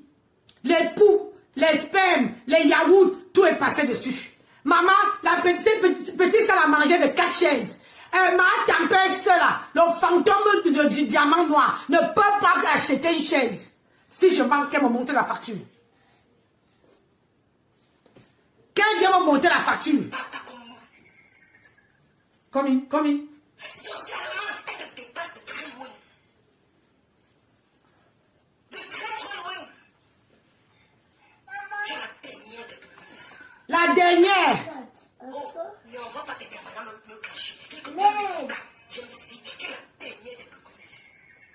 Les poux, les spermes, les yaourts, tout est passé dessus. Maman, la petite salle à manger de 4 chaises. Ma tempête là, le fantôme du diamant noir ne peut pas acheter une chaise. Si je manque, qu'elle me monte la facture. Qu'elle vient me monter la facture. Pas comme nous. Commis. Socialement, elle te dépasse de très loin. De très loin. Tu es la dernière des boucles. La dernière. Oh, mais on ne va pas t'aider à madame me cacher. Je me dis, tu es la dernière des boucles.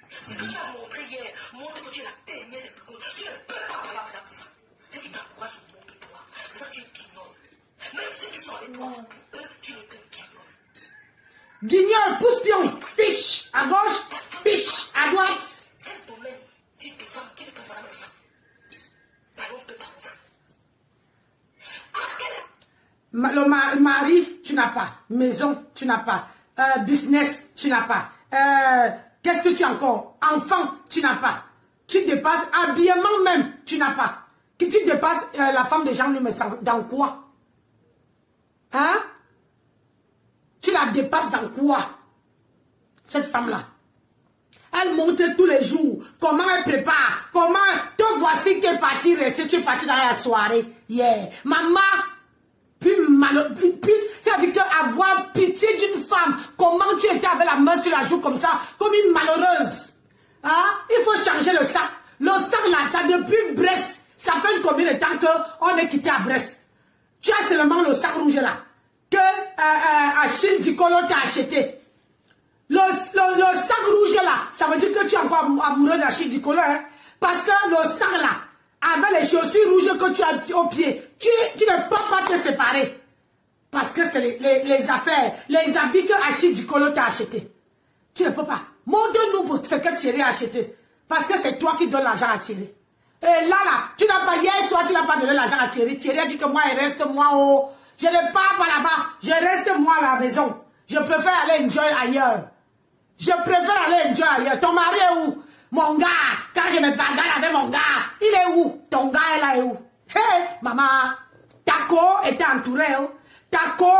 Ce que tu as montré hier montre que tu es la dernière des boucles. Tu ne peux pas parler à madame ça. Ce qui t'encourage au monde de toi. Ça, tu es guignol. Même ceux qui sont avec toi, pour eux, tu n'es qu'un guignol. Guignol, pousse-pion, piche à gauche, piche à droite. Quel domaine tu défends, tu ne passes madame ça. Parlons peu par ouvert. Le mari, tu n'as pas. Maison, tu n'as pas. Business, tu n'as pas. Qu'est-ce que tu as encore? Enfant, tu n'as pas. Tu dépasses, habillement même, tu n'as pas. Que tu dépasses la femme de Jean, mais dans quoi? Hein? Tu la dépasses dans quoi? Cette femme-là. Elle montre tous les jours comment elle prépare. Comment te voici que tu es parti rester, tu es parti dans la soirée. Yeah. Maman, c'est-à-dire qu'avoir pitié d'une femme, comment tu étais avec la main sur la joue comme ça, comme une malheureuse. Hein? Il faut changer le sac. Le sac là, ça depuis Brest. Ça fait combien de temps qu'on est quitté à Brest? Tu as seulement le sac rouge là. Que Achille Dicolo t'a acheté. Le sac rouge là, ça veut dire que tu es encore amoureux d'Achille Dicolo. Hein? Parce que le sac là, avec les chaussures rouges que tu as au pied, tu ne peux pas te séparer. Parce que c'est les affaires, les habits que Achille Dicolo t'a acheté. Tu ne peux pas. Montre-nous ce que Thierry a acheté. Parce que c'est toi qui donnes l'argent à Thierry. Et là, tu n'as pas, hier soir, tu n'as pas donné l'argent à Thierry. Thierry a dit que moi, il reste moi au... Je ne pars pas là-bas. Je reste moi à la maison. Je préfère aller enjoy ailleurs. Je préfère aller enjoy ailleurs. Ton mari est où? Mon gars, quand je me bagarre avec mon gars, il est où? Ton gars est là, est où? Hé, maman, Taco était entouré. Taco,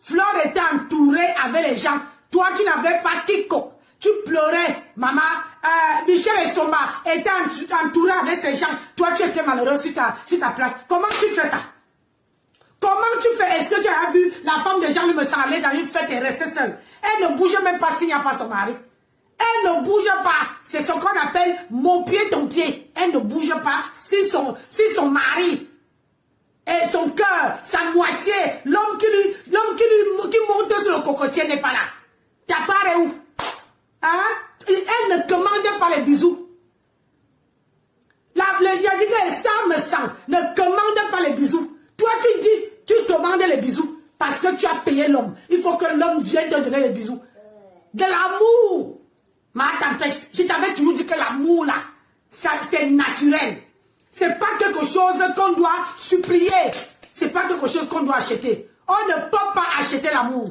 Flore était entourée avec les gens. Toi, tu n'avais pas Kiko. Tu pleurais, maman. Michel et Soma étaient entourés avec ces gens. Toi, tu étais malheureux sur ta place. Comment tu fais ça? Comment tu fais? Est-ce que tu as vu la femme de Jean me aller dans une fête et rester seule? Elle ne bouge même pas s'il n'y a pas son mari. Elle ne bouge pas. C'est ce qu'on appelle mon pied, ton pied. Elle ne bouge pas si son mari et son cœur, sa moitié, l'homme qui monte sur le cocotier n'est pas là. Ta part est où? Hein? Elle ne commande pas les bisous. Il a dit que les stars me sentent. Ne commande pas les bisous. Toi, tu dis, tu commandes les bisous parce que tu as payé l'homme. Il faut que l'homme vienne te donner les bisous. De l'amour. Ma tempête, je t'avais toujours dit que l'amour, là, c'est naturel. C'est pas quelque chose qu'on doit supplier. C'est pas quelque chose qu'on doit acheter. On ne peut pas acheter l'amour.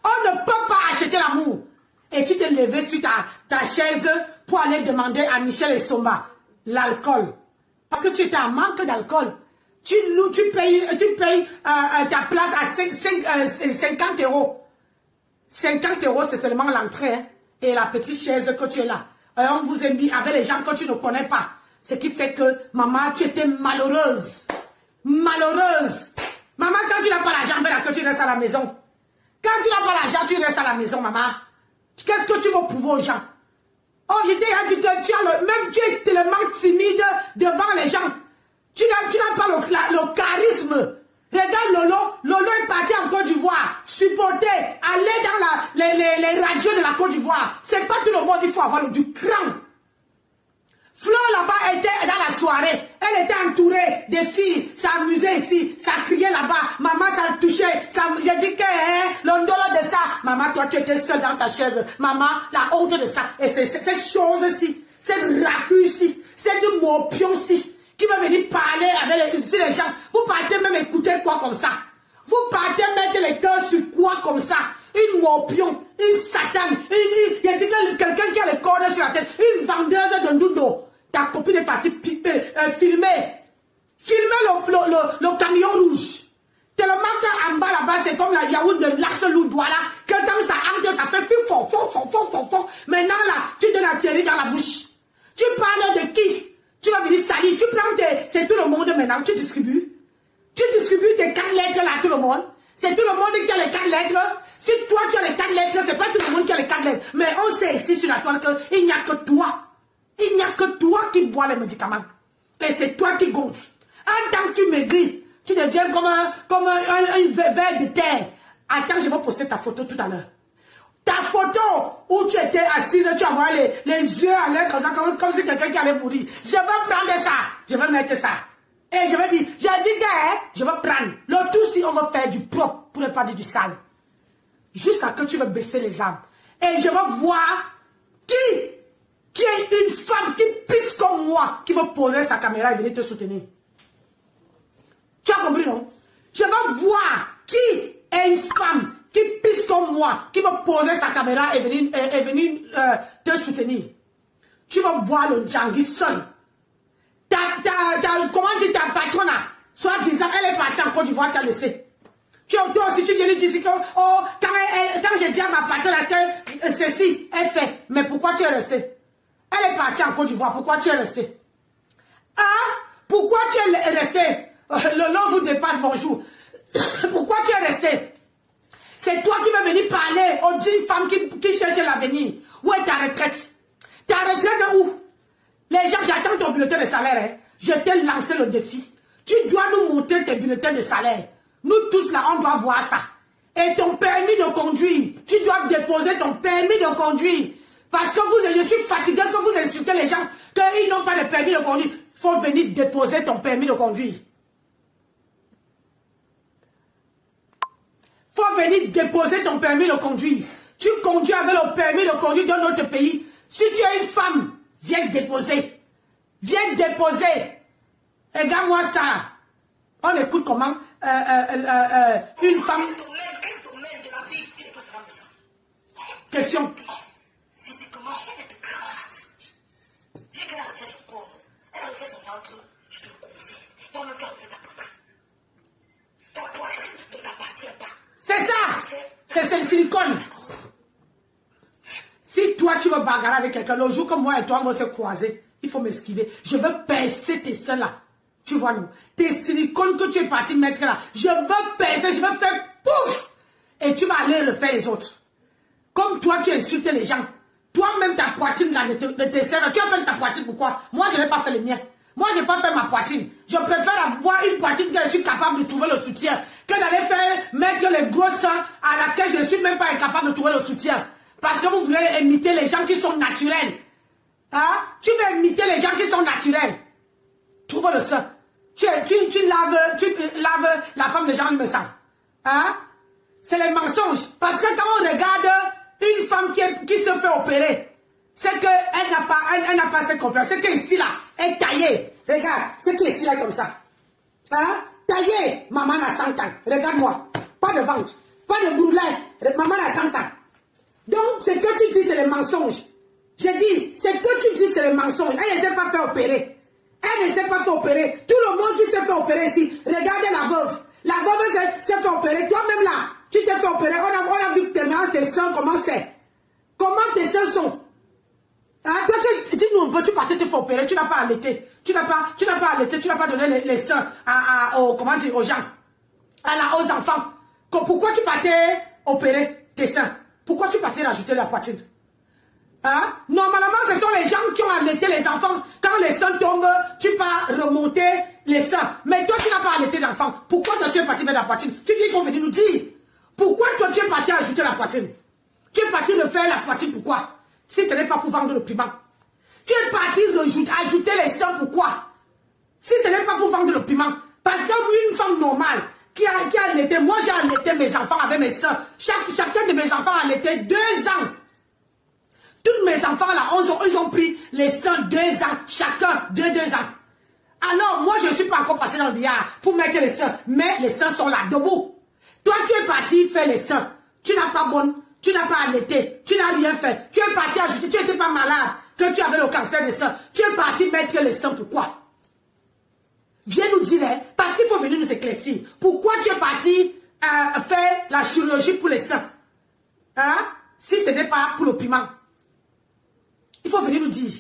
On ne peut pas acheter l'amour. Et tu t'es levé sur ta chaise pour aller demander à Michel et Soma l'alcool. Parce que tu étais en manque d'alcool. Tu payes ta place à 50 euros. 50 euros, c'est seulement l'entrée. Hein, et la petite chaise que tu es là. On vous a mis avec les gens que tu ne connais pas. Ce qui fait que, maman, tu étais malheureuse. Malheureuse. Maman, quand tu n'as pas l'argent, que tu restes à la maison. Quand tu n'as pas l'argent, tu restes à la maison, maman. Qu'est-ce que tu veux prouver aux gens? Oh, je t'ai dit que même tu es tellement timide devant les gens. Tu n'as pas le charisme. Regarde Lolo. Lolo est parti en Côte d'Ivoire. Supporter. Aller dans les radios de la Côte d'Ivoire. C'est pas tout le monde. Il faut avoir du cran. Flo là-bas était dans la soirée. Elle était entourée des filles. Ça amusait ici. Ça criait là-bas. Maman, ça le touchait. J'ai dit que l'ondolo de ça. Maman, toi, tu étais seule dans ta chaise. Maman, la honte de ça. Et ces choses-ci. Ces racus-ci. Ces deux morpions-ci. Qui va venir parler avec les gens. Vous partez même écouter quoi comme ça? Vous partez mettre les cœurs sur quoi comme ça? Une morpion, une satane, il y a quelqu'un qui a les cordes sur la tête, une vendeuse de doudou. Ta copine est partie filmer le camion rouge. Tellement qu'en bas là-bas, c'est comme la yaourt de l'Arcelou Douala, que dans sa hanche, ça fait fort. Maintenant là, tu donnes la Thierry dans la bouche. Tu parles de qui? Tu vas venir salir, tu prends c'est tout le monde maintenant, tu distribues. Tu distribues tes 4 lettres là à tout le monde. C'est tout le monde qui a les 4 lettres. Si toi tu as les 4 lettres, c'est pas tout le monde qui a les 4 lettres. Mais on sait ici sur la toile qu'il n'y a que toi. Il n'y a que toi qui bois les médicaments. Et c'est toi qui gonfles. En tant que tu maigris, tu deviens comme un verre de terre. Attends, je vais poster ta photo tout à l'heure. Ta photo où tu étais assise, tu as les yeux à l'air comme si quelqu'un qui allait mourir. Je vais prendre ça. Je vais mettre ça. Et je vais dire, j'ai dit que je vais prendre. Le tout si on va faire du propre pour ne pas dire du sale. Jusqu'à que tu vas baisser les armes. Et je vais voir qui est une femme qui pisse comme moi, qui va poser sa caméra et venir te soutenir. Tu as compris, non? Je vais voir qui est une femme qui pisse comme moi, qui va poser sa caméra et venir te soutenir. Tu vas boire le Djangui seul. Comment dire ta patronne, soit disant, elle est partie en Côte d'Ivoire, t'as laissé. Toi aussi, tu viens lui dire que, oh, quand j'ai dit à ma patronne que ceci est fait, mais pourquoi tu es resté? Elle est partie en Côte d'Ivoire, pourquoi tu es resté? Hein? Pourquoi tu es resté? Le nom vous dépasse, bonjour. Pourquoi tu es resté? C'est toi qui vas venir parler aux jeunes femmes qui cherchent l'avenir. Où est ta retraite? Ta retraite est où? Les gens, j'attends ton bulletin de salaire. Hein. Je t'ai lancé le défi. Tu dois nous montrer tes bulletins de salaire. Nous tous là, on doit voir ça. Et ton permis de conduire. Tu dois déposer ton permis de conduire. Parce que je suis fatigué que vous insultez les gens qu'ils n'ont pas de permis de conduire. Il faut venir déposer ton permis de conduire. Faut venir déposer ton permis de conduire. Tu conduis avec le permis de conduire dans notre pays. Si tu es une femme, viens déposer. Viens déposer. Regarde-moi ça. On écoute comment une femme... Quel domaine de la vie tu n'es pas capable de ça? Question. Physiquement, elle te grâce. Dès qu'elle a refait son corps, elle a refait son ventre, je te le conseille. Toi-même, tu as refait ta poitrine. Ta poitrine ne t'appartient pas. C'est ça. C'est le silicone. Si toi, tu veux bagarrer avec quelqu'un, le jour que moi et toi, on va se croiser, il faut m'esquiver. Je veux percer tes seins là. Tu vois, non? Tes silicones que tu es parti mettre là, je veux percer, je veux faire pouf. Et tu vas aller le faire les autres. Comme toi, tu insultes les gens. Toi-même, ta poitrine là, de tes seins, tu as fait ta poitrine, pourquoi? Moi, je n'ai pas fait le mien. Moi, je n'ai pas fait ma poitrine. Je préfère avoir une poitrine que je suis capable de trouver le soutien que d'aller mettre les gros seins à laquelle je ne suis même pas incapable de trouver le soutien. Parce que vous voulez imiter les gens qui sont naturels. Hein? Tu veux imiter les gens qui sont naturels. Trouve le sein. Tu laves la femme des gens, il me semble. Hein? C'est les mensonges. Parce que quand on regarde une femme qui se fait opérer, c'est qu'elle n'a pas cette compétence. C'est qu'ici là, elle est taillée. Regarde, c'est qu'ici là comme ça. Hein? Taillée. Maman a 100 ans. Regarde-moi. Pas de ventre. Pas de brûlette. Maman a 100 ans. Donc, ce que tu dis, c'est les mensonges. J'ai dit, ce que tu dis, c'est les mensonges. Elle ne s'est pas fait opérer. Elle ne s'est pas fait opérer. Tout le monde qui s'est fait opérer ici, regardez la veuve. La veuve s'est fait opérer. Toi-même là, tu t'es fait opérer. On a vu tes seins, comment c'est. Comment tes seins sont. Hein? Toi, dis-nous un peu, tu partais te faire opérer. Tu n'as pas allaité. Tu n'as pas allaité. Tu n'as pas donné les seins comment dire, aux gens. Aux enfants. Pourquoi tu partais opérer tes seins? Pourquoi tu partais rajouter la poitrine? Hein? Normalement, ce sont les gens qui ont allaité les enfants. Quand les seins tombent, tu vas remonter les seins. Mais toi, tu n'as pas allaité d'enfant. Pourquoi toi, tu es parti vers la poitrine? Tu dis qu'il faut venir nous dire. Pourquoi toi, tu es parti ajouter la poitrine? Tu es parti de faire la poitrine, pourquoi? Si ce n'est pas pour vendre le piment. Tu es parti ajouter les seins, pourquoi? Si ce n'est pas pour vendre le piment. Parce qu'une femme normale qui a allaité, moi j'ai allaité mes enfants avec mes seins. Chacun de mes enfants a allaité 2 ans. Tous mes enfants là, ils ont pris les seins 2 ans, chacun de 2 ans. Alors moi je ne suis pas encore passé dans le billard pour mettre les seins, mais les seins sont là, debout. Toi tu es parti faire les seins, tu n'as pas bonne, tu n'as pas allaité, tu n'as rien fait. Tu es parti ajouter, tu n'étais pas malade, que tu avais le cancer des seins. Tu es parti mettre les seins, pourquoi? Viens nous dire, hein, parce qu'il faut venir nous éclaircir. Pourquoi tu es parti faire la chirurgie pour les seins? Hein? Si ce n'est pas pour le piment. Il faut venir nous dire.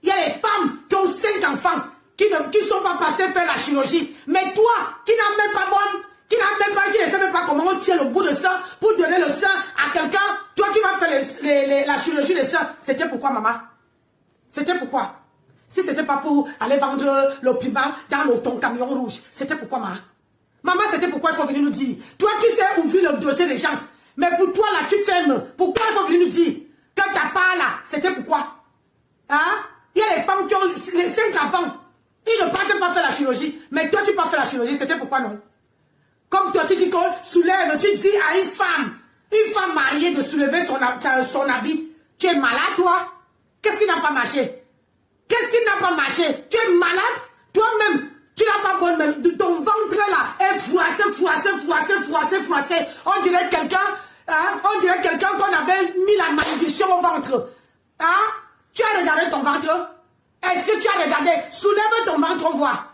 Il y a les femmes qui ont 5 enfants, qui ne sont pas passées faire la chirurgie. Mais toi, qui n'as même pas bonne, qui ne sais même pas comment on tient le bout de sang pour donner le sang à quelqu'un, toi tu vas faire la chirurgie des seins. C'était pourquoi, maman? C'était pourquoi? Si c'était pas pour aller vendre le piment dans ton camion rouge, c'était pourquoi, maman? Maman, c'était pourquoi il faut venir nous dire. Toi, tu sais ouvrir le dossier des gens. Mais pour toi, là, tu fermes. Pourquoi il faut venir nous dire? Que ta part, là, c'était pourquoi? Hein? Il y a les femmes qui ont les 5 enfants. Ils ne partent pas faire la chirurgie. Mais toi, tu peux faire la chirurgie. C'était pourquoi non? Comme toi, tu dis qu'on soulève, tu dis à une femme mariée de soulever son habit. Tu es malade, toi? Qu'est-ce qui n'a pas marché? Qu'est-ce qui n'a pas marché? Tu es malade? Toi-même, tu n'as pas bonne mère. Ton ventre là est froissé. On dirait quelqu'un, hein? On dirait quelqu'un qu'on avait mis la malédiction au ventre. Hein? Tu as regardé ton ventre? Est-ce que tu as regardé? Soulève ton ventre, on voit.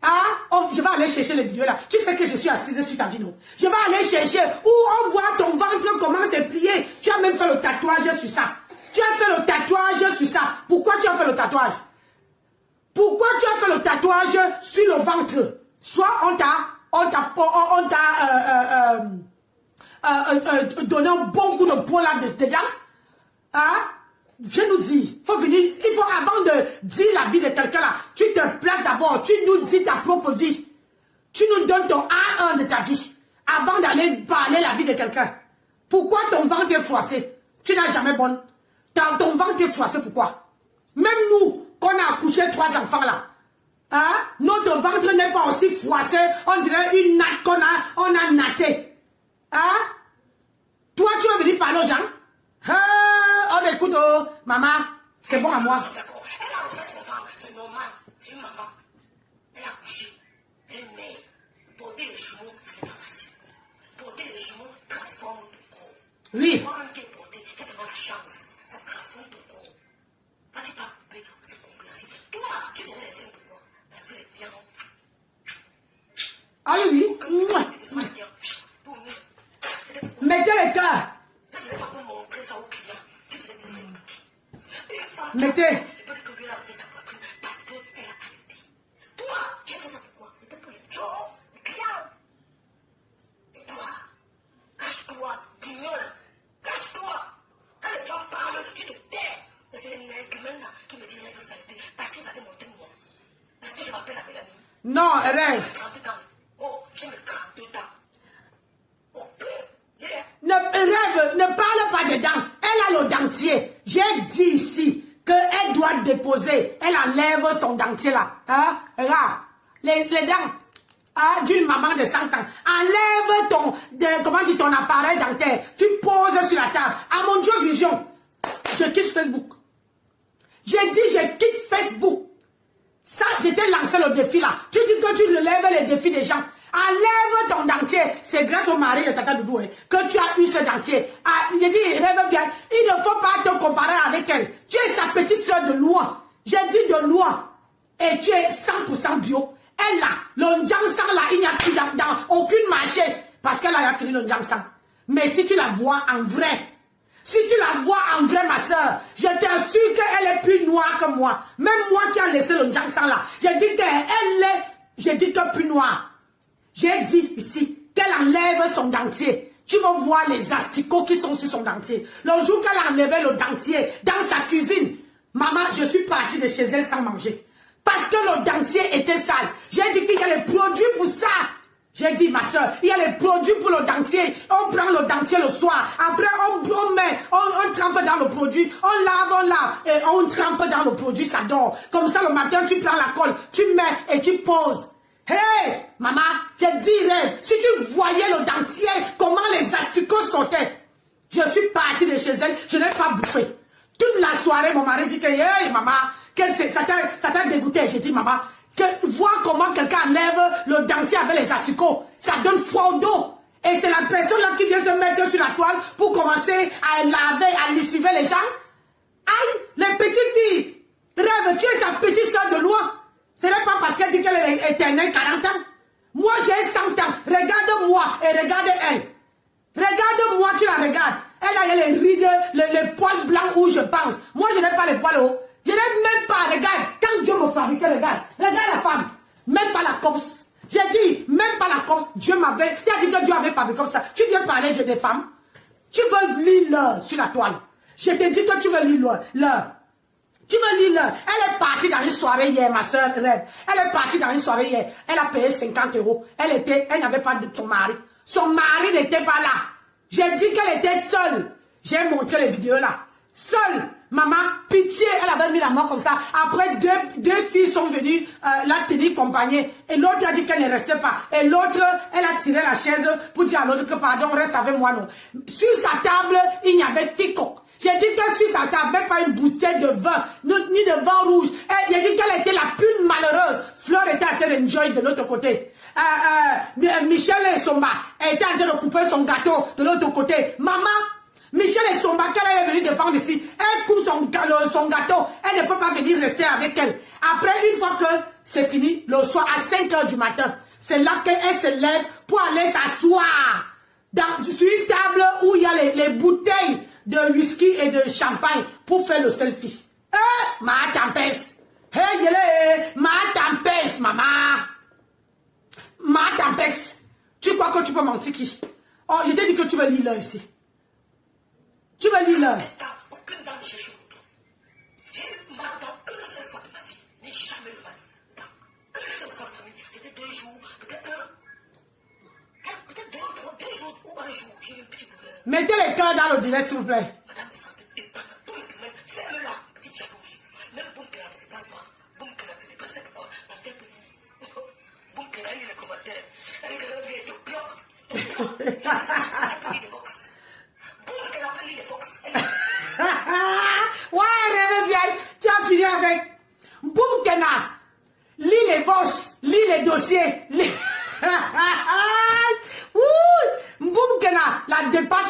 Hein? Je vais aller chercher les vidéos là. Tu sais que je suis assise sur ta vidéo. Je vais aller chercher où on voit ton ventre comment c'est plié. Tu as même fait le tatouage sur ça. Tu as fait le tatouage sur ça. Pourquoi tu as fait le tatouage? Pourquoi tu as fait le tatouage sur le ventre? Soit on t'a donné un bon coup de poing là dedans. Hein? Viens nous dire, faut venir, il faut avant de dire la vie de quelqu'un là, tu te places d'abord, tu nous dis ta propre vie. Tu nous donnes ton A1 de ta vie avant d'aller parler la vie de quelqu'un. Pourquoi ton ventre est froissé? Tu n'as jamais bonne. Ton ventre est froissé, pourquoi? Même nous, qu'on a accouché 3 enfants là, hein? Notre ventre n'est pas aussi froissé, on dirait une natte on a natté. Hein? Toi, tu vas venir parler aux gens? On écoute, maman, C'est bon à moi. D'accord. Elle a offert son ventre, c'est normal. C'est une maman. Elle a couché. Elle est mère. Porter les jumeaux, ce n'est pas facile. Porter les jumeaux transforme ton corps. Oui. Toi-même qui es porté, qu'est-ce que c'est la chance? Ça transforme ton corps. Quand tu parles coupé, c'est compréhensible. Toi, tu faisais les scènes pourquoi? Parce que les pianos. Ah oui. Mettez les cœurs. Ce n'est pas pour montrer ça aux clients. Tu faisais des scènes pour qui? Une femme. Mettez. Peut-être que lui a fait sa poitrine parce qu'elle a arrêté. Toi, tu as fait ça pourquoi? Peut-être pour les gens, les clients. Et toi, cache-toi, guignol. Cache-toi. Quand les gens parlent, tu te tais. Et c'est les nègres là qui me disent qu'il faut s'arrêter parce qu'il va te monter moi. Parce que je m'appelle la Mélanie. Non, J'ai rêve. 32 ans. Oh, j'ai mes 32 ans. Oh, yeah. Ne parle pas des dents. Elle a le dentier. J'ai dit ici qu'elle doit déposer. Elle enlève son dentier là. Hein? Regarde. Les dents. Hein, d'une maman de 100 ans. Enlève ton appareil dentaire. Tu poses sur la table. À mon Dieu Vision. Je quitte Facebook. J'ai dit je quitte Facebook. Ça, j'étais lancé le défi là. Tu dis que tu relèves les défis des gens. Enlève ton dentier. C'est grâce au mari de Tata Doudou que tu as eu ce dentier. Ah, j'ai dit, rêve bien. Il ne faut pas te comparer avec elle. Tu es sa petite soeur de loin. J'ai dit de loin. Et tu es 100% bio. Elle là, le Njangsang là, il n'y a plus dans aucune marché. Parce qu'elle a fini le Njangsang. Mais si tu la vois en vrai, si tu la vois en vrai, ma soeur, je t'assure qu'elle est plus noire que moi. Même moi qui ai laissé le Njangsang là, j'ai dit qu'elle est, j'ai dit que plus noire. J'ai dit ici qu'elle enlève son dentier. Tu vas voir les asticots qui sont sur son dentier. Le jour qu'elle a enlevé le dentier dans sa cuisine, maman, je suis partie de chez elle sans manger. Parce que le dentier était sale. J'ai dit qu'il y a les produits pour ça. J'ai dit, ma soeur, il y a les produits pour le dentier. On prend le dentier le soir. Après, on trempe dans le produit. On lave. Et on trempe dans le produit, ça dort. Comme ça, le matin, tu prends la colle, tu mets et tu poses. Hey, maman, j'ai dit rêve. Si tu voyais le dentier, comment les asticots sautaient. Je suis partie de chez elle, je n'ai pas bouffé. Toute la soirée, mon mari dit que, hey, maman, ça t'a dégoûté. J'ai dit, maman, voir comment quelqu'un enlève le dentier avec les asticots, ça donne froid au dos. Et c'est la personne là qui vient se mettre sur la toile pour commencer à laver, à lessiver les gens. Aïe, les petites filles, rêve, tu es sa petite soeur de loin. Ce n'est pas parce qu'elle dit qu'elle est éternelle 40 ans. Moi, j'ai 100 ans. Regarde-moi et regarde elle. Regarde-moi, tu la regardes. Elle a les rides, les poils blancs où je pense. Moi, je n'ai pas les poils hauts. Je n'ai même pas, regarde. Quand Dieu me fabriquait, regarde. Regarde la femme. Même pas la copse. J'ai dit, même pas la copse. Dieu m'avait... Tu as dit que Dieu avait fabriqué comme ça. Tu viens parler des femmes. Tu veux lire l'heure sur la toile. Je te dis que tu veux lire l'heure. Tu veux lire l'heure. Elle est partie dans une soirée hier, ma soeur Rêve. Elle est partie dans une soirée hier. Elle a payé 50 €. Elle n'avait pas de son mari. Son mari n'était pas là. J'ai dit qu'elle était seule. J'ai montré les vidéos là. Seule. Maman, pitié, elle avait mis la main comme ça. Après, deux filles sont venues la tenir compagnie. Et l'autre a dit qu'elle ne restait pas. Et l'autre, elle a tiré la chaise pour dire à l'autre que pardon, reste avec moi, non. Sur sa table, il n'y avait quiconque. J'ai dit que sur sa table, même pas une bouteille de vin, ni de vin rouge. J'ai dit qu'elle était la plus malheureuse. Fleur était en train d'enjoy de l'autre côté. Michel et Somba étaient en train de couper son gâteau de l'autre côté. Maman, Michel et Somba, qu'elle est venue défendre ici, elle coupe son gâteau. Elle ne peut pas venir rester avec elle. Après, une fois que c'est fini, le soir à 5 h du matin, c'est là qu'elle se lève pour aller s'asseoir sur une table où il y a les bouteilles de whisky et de champagne pour faire le selfie. Ma tempête. Ma tempête, maman. Ma tempête. Tu crois que tu peux mentir qui? Oh, je t'ai dit que tu veux lire l'heure ici. Tu veux lire l'heure. Aucune dame ne cherche au retour. J'ai eu mal dans une seule fois de ma vie. Mais jamais eu mal. Dans une seule fois de ma vie. Peut-être 2 jours, peut-être 1. Peut-être 2 jours ou 1 jour. J'ai eu une petite douleur. Mettez les cœurs dans le direct, s'il vous plaît. Madame me sentait dépendante. Donc, même, c'est elle là, petite jalouse. Même bon qu'elle ne te dépasse pas. Bon qu'elle ne te dépasse pas. Pourquoi? Parce qu'elle peut dire. Bon qu'elle a lu les commentaires. Elle te bloque. Elle peut lire les vox. Bon qu'elle a appris les vox. Ouais, rêve bien.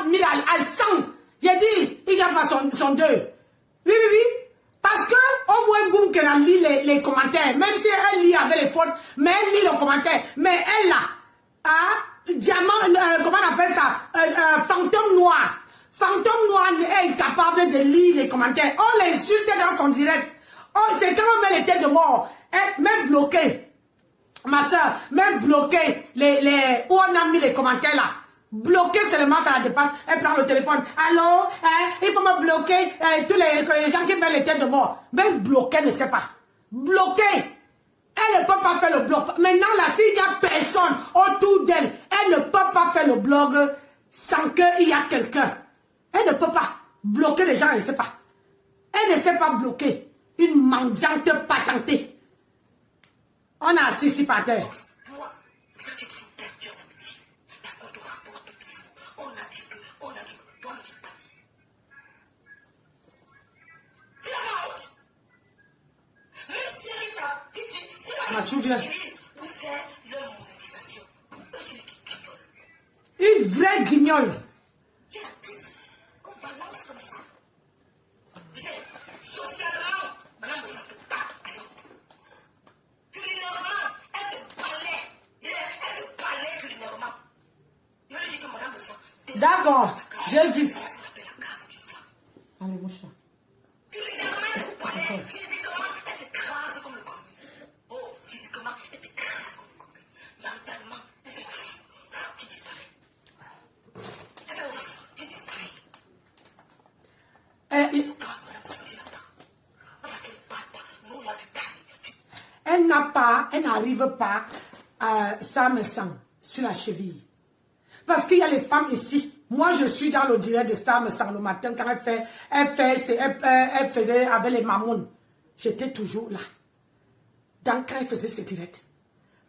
mis à 100. J'ai dit, il n'y a pas son 2. Oui. Parce que, au moins, boum, qu'elle lit les commentaires. Même si elle lit avec les fautes, mais elle lit les commentaires. Mais elle, là, diamant, comment on appelle ça? Fantôme noir. Fantôme noir est incapable de lire les commentaires. On l'insulte dans son direct. Oh, c'est quand on met les têtes de mort. Même bloqué. Ma soeur, même bloqué où on a mis les commentaires là. Bloqué seulement, ça la dépasse. Elle prend le téléphone. Allô, il faut me bloquer tous les gens qui mettent les têtes de mort. Même bloqué ne sait pas. Bloqué. Elle ne peut pas faire le blog. Maintenant là, s'il n'y a personne autour d'elle, elle ne peut pas faire le blog sans qu'il y a quelqu'un. Elle ne peut pas bloquer les gens, elle ne sait pas. Elle ne sait pas bloquer une mendiante patentée. On a assis ici par terre. Toi, ça tu es toujours perdu en amitié. Parce qu'on te rapporte toujours. On a dit que, toi ne dis pas. Tu n'as pas honte. Même si elle est ta pitié, c'est la chose que tu utilises pour faire leur monétisation. Pour eux, tu es qui guignole. Une vraie guignole. Tu la dis, on balance comme ça. Socialement, madame me sent te tape à l'autre. Culinairement, elle te parlait culinairement. Je lui dis que madame me sent. D'accord, j'ai vu. Allez, mon chat. Culinairement, elle te parlait. Physiquement, elle t'écrase comme le commun. Oh, physiquement, elle t'écrase comme le commun. Mentalement, elle fait ouf. Tu disparais. Elle fait ouf. Tu disparais. Elle n'arrive pas à ça me sent sur la cheville. Parce qu'il y a les femmes ici. Moi, je suis dans le direct de Star me sent le matin quand elle faisait avec les mamounes. J'étais toujours là. Quand elle faisait ses directs.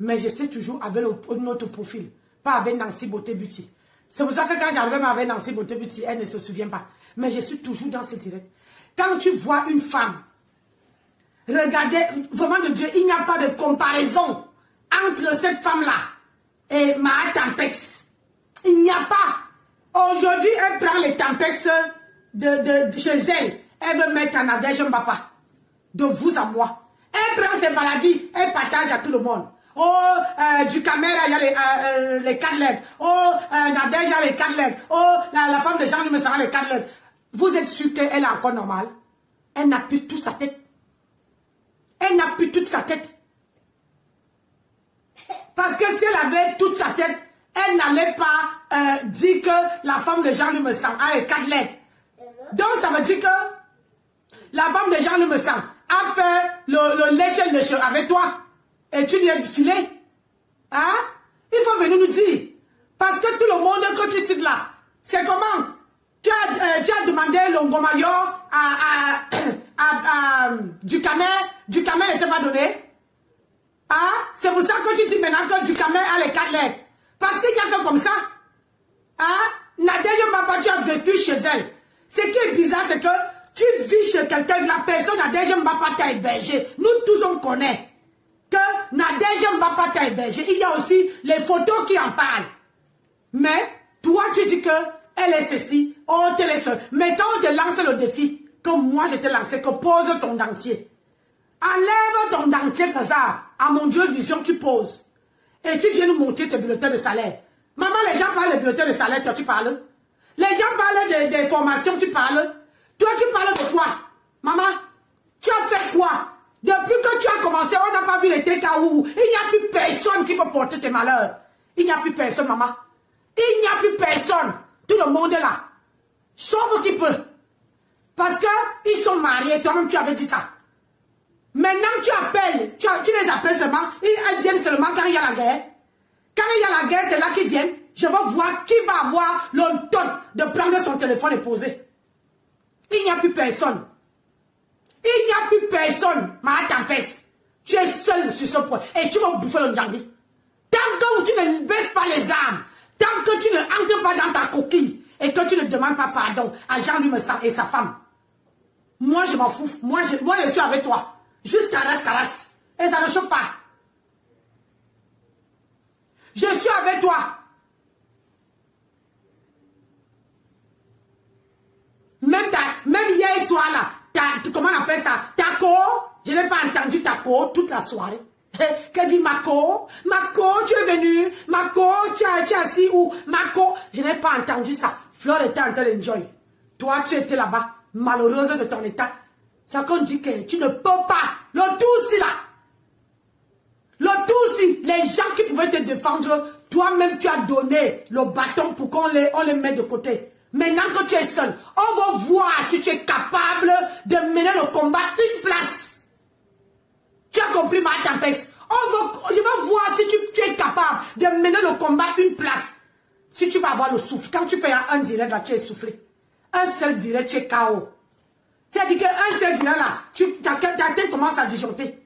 Mais j'étais toujours avec notre profil. Pas avec Nancy Beauté Beauty. C'est pour ça que quand j'arrivais avec Nancy Beauté Beauty, elle ne se souvient pas. Mais je suis toujours dans ces directs. Quand tu vois une femme, regardez, vraiment de Dieu, il n'y a pas de comparaison entre cette femme-là et ma Tempest. Il n'y a pas. Aujourd'hui, elle prend les Tempest de chez elle. Elle veut mettre en Nadège Mbapa. De vous à moi. Elle prend ses maladies, elle partage à tout le monde. Oh, du caméra, il y a les 4 lettres. Oh, Nadège, il y a les 4 lettres. Oh, la femme de Jean me sera les 4 lettres. Vous êtes sûr qu'elle est encore normale? Elle n'a plus toute sa tête. Elle n'a plus toute sa tête. Parce que si elle avait toute sa tête, elle n'allait pas dire que la femme de Jean me sent a les 4 lettres. Donc ça veut dire que la femme de Jean me sent a fait le léché avec toi. Et tu lui es filé. Hein? Il faut venir nous dire. Parce que tout le monde que tu cites là, c'est comment? Tu as demandé l'ongomayo à du camel n'était pas donné. Hein? C'est pour ça que tu dis maintenant que du camel a les 4 lettres. Parce qu'il n'y a que comme ça. Hein? Nadège Mbapa, tu as vécu chez elle. Ce qui est bizarre, c'est que tu vis chez quelqu'un, la personne Nadège Mbapa t'a hébergé. Nous tous on connaît que Nadège Mbapa t'a hébergé. Il y a aussi les photos qui en parlent. Mais toi tu dis que elle est ceci, oh, mais quand on te lance le défi, comme moi je t'ai lancé, que pose ton dentier. Enlève ton dentier comme ça. À mon Dieu vision, tu poses. Et tu viens nous montrer tes bulletins de salaire. Maman, les gens parlent des bulletins de salaire, toi tu parles. Les gens parlent des formations, tu parles. Toi tu parles de quoi? Maman, tu as fait quoi? Depuis que tu as commencé, on n'a pas vu les TKO. Il n'y a plus personne qui peut porter tes malheurs. Il n'y a plus personne, maman. Il n'y a plus personne. Tout le monde est là. Sauf qui peut. Parce qu'ils sont mariés. Toi-même, tu avais dit ça. Maintenant, tu appelles. Tu les appelles seulement. Ils viennent seulement quand il y a la guerre. Quand il y a la guerre, c'est là qu'ils viennent. Je veux voir qui va avoir l'automne de prendre son téléphone et poser. Il n'y a plus personne. Il n'y a plus personne. Ma Tempest. Tu es seul sur ce point. Et tu vas bouffer le Ndjandi. Tant que tu ne baisses pas les armes. Tant que tu ne entres pas dans ta coquille et que tu ne demandes pas pardon à Jean-Louis Messant et sa femme, moi je m'en fous. Moi je suis avec toi. Jusqu'à Caras. Et ça ne choque pas. Je suis avec toi. toi là, comment on appelle ça? Taco? Je n'ai pas entendu Taco toute la soirée. Qu'elle dit Mako, tu es venu, Mako, tu es assis où? Mako, je n'ai pas entendu ça. Fleur était en train d'enjoy. Toi, tu étais là-bas, malheureuse de ton état. C'est qu'on dit que tu ne peux pas. Le tout aussi là. Le tout aussi, les gens qui pouvaient te défendre, toi-même tu as donné le bâton pour qu'on les mette de côté. Maintenant que tu es seul, on va voir si tu es capable de mener le combat une place. Tu as compris ma tempête? Je vais voir si tu es capable de mener le combat une place. Si tu vas avoir le souffle. Quand tu fais un direct là, tu es soufflé. Un seul direct, tu es KO. Tu as dit qu'un seul direct là, ta tête commence à disjoncter.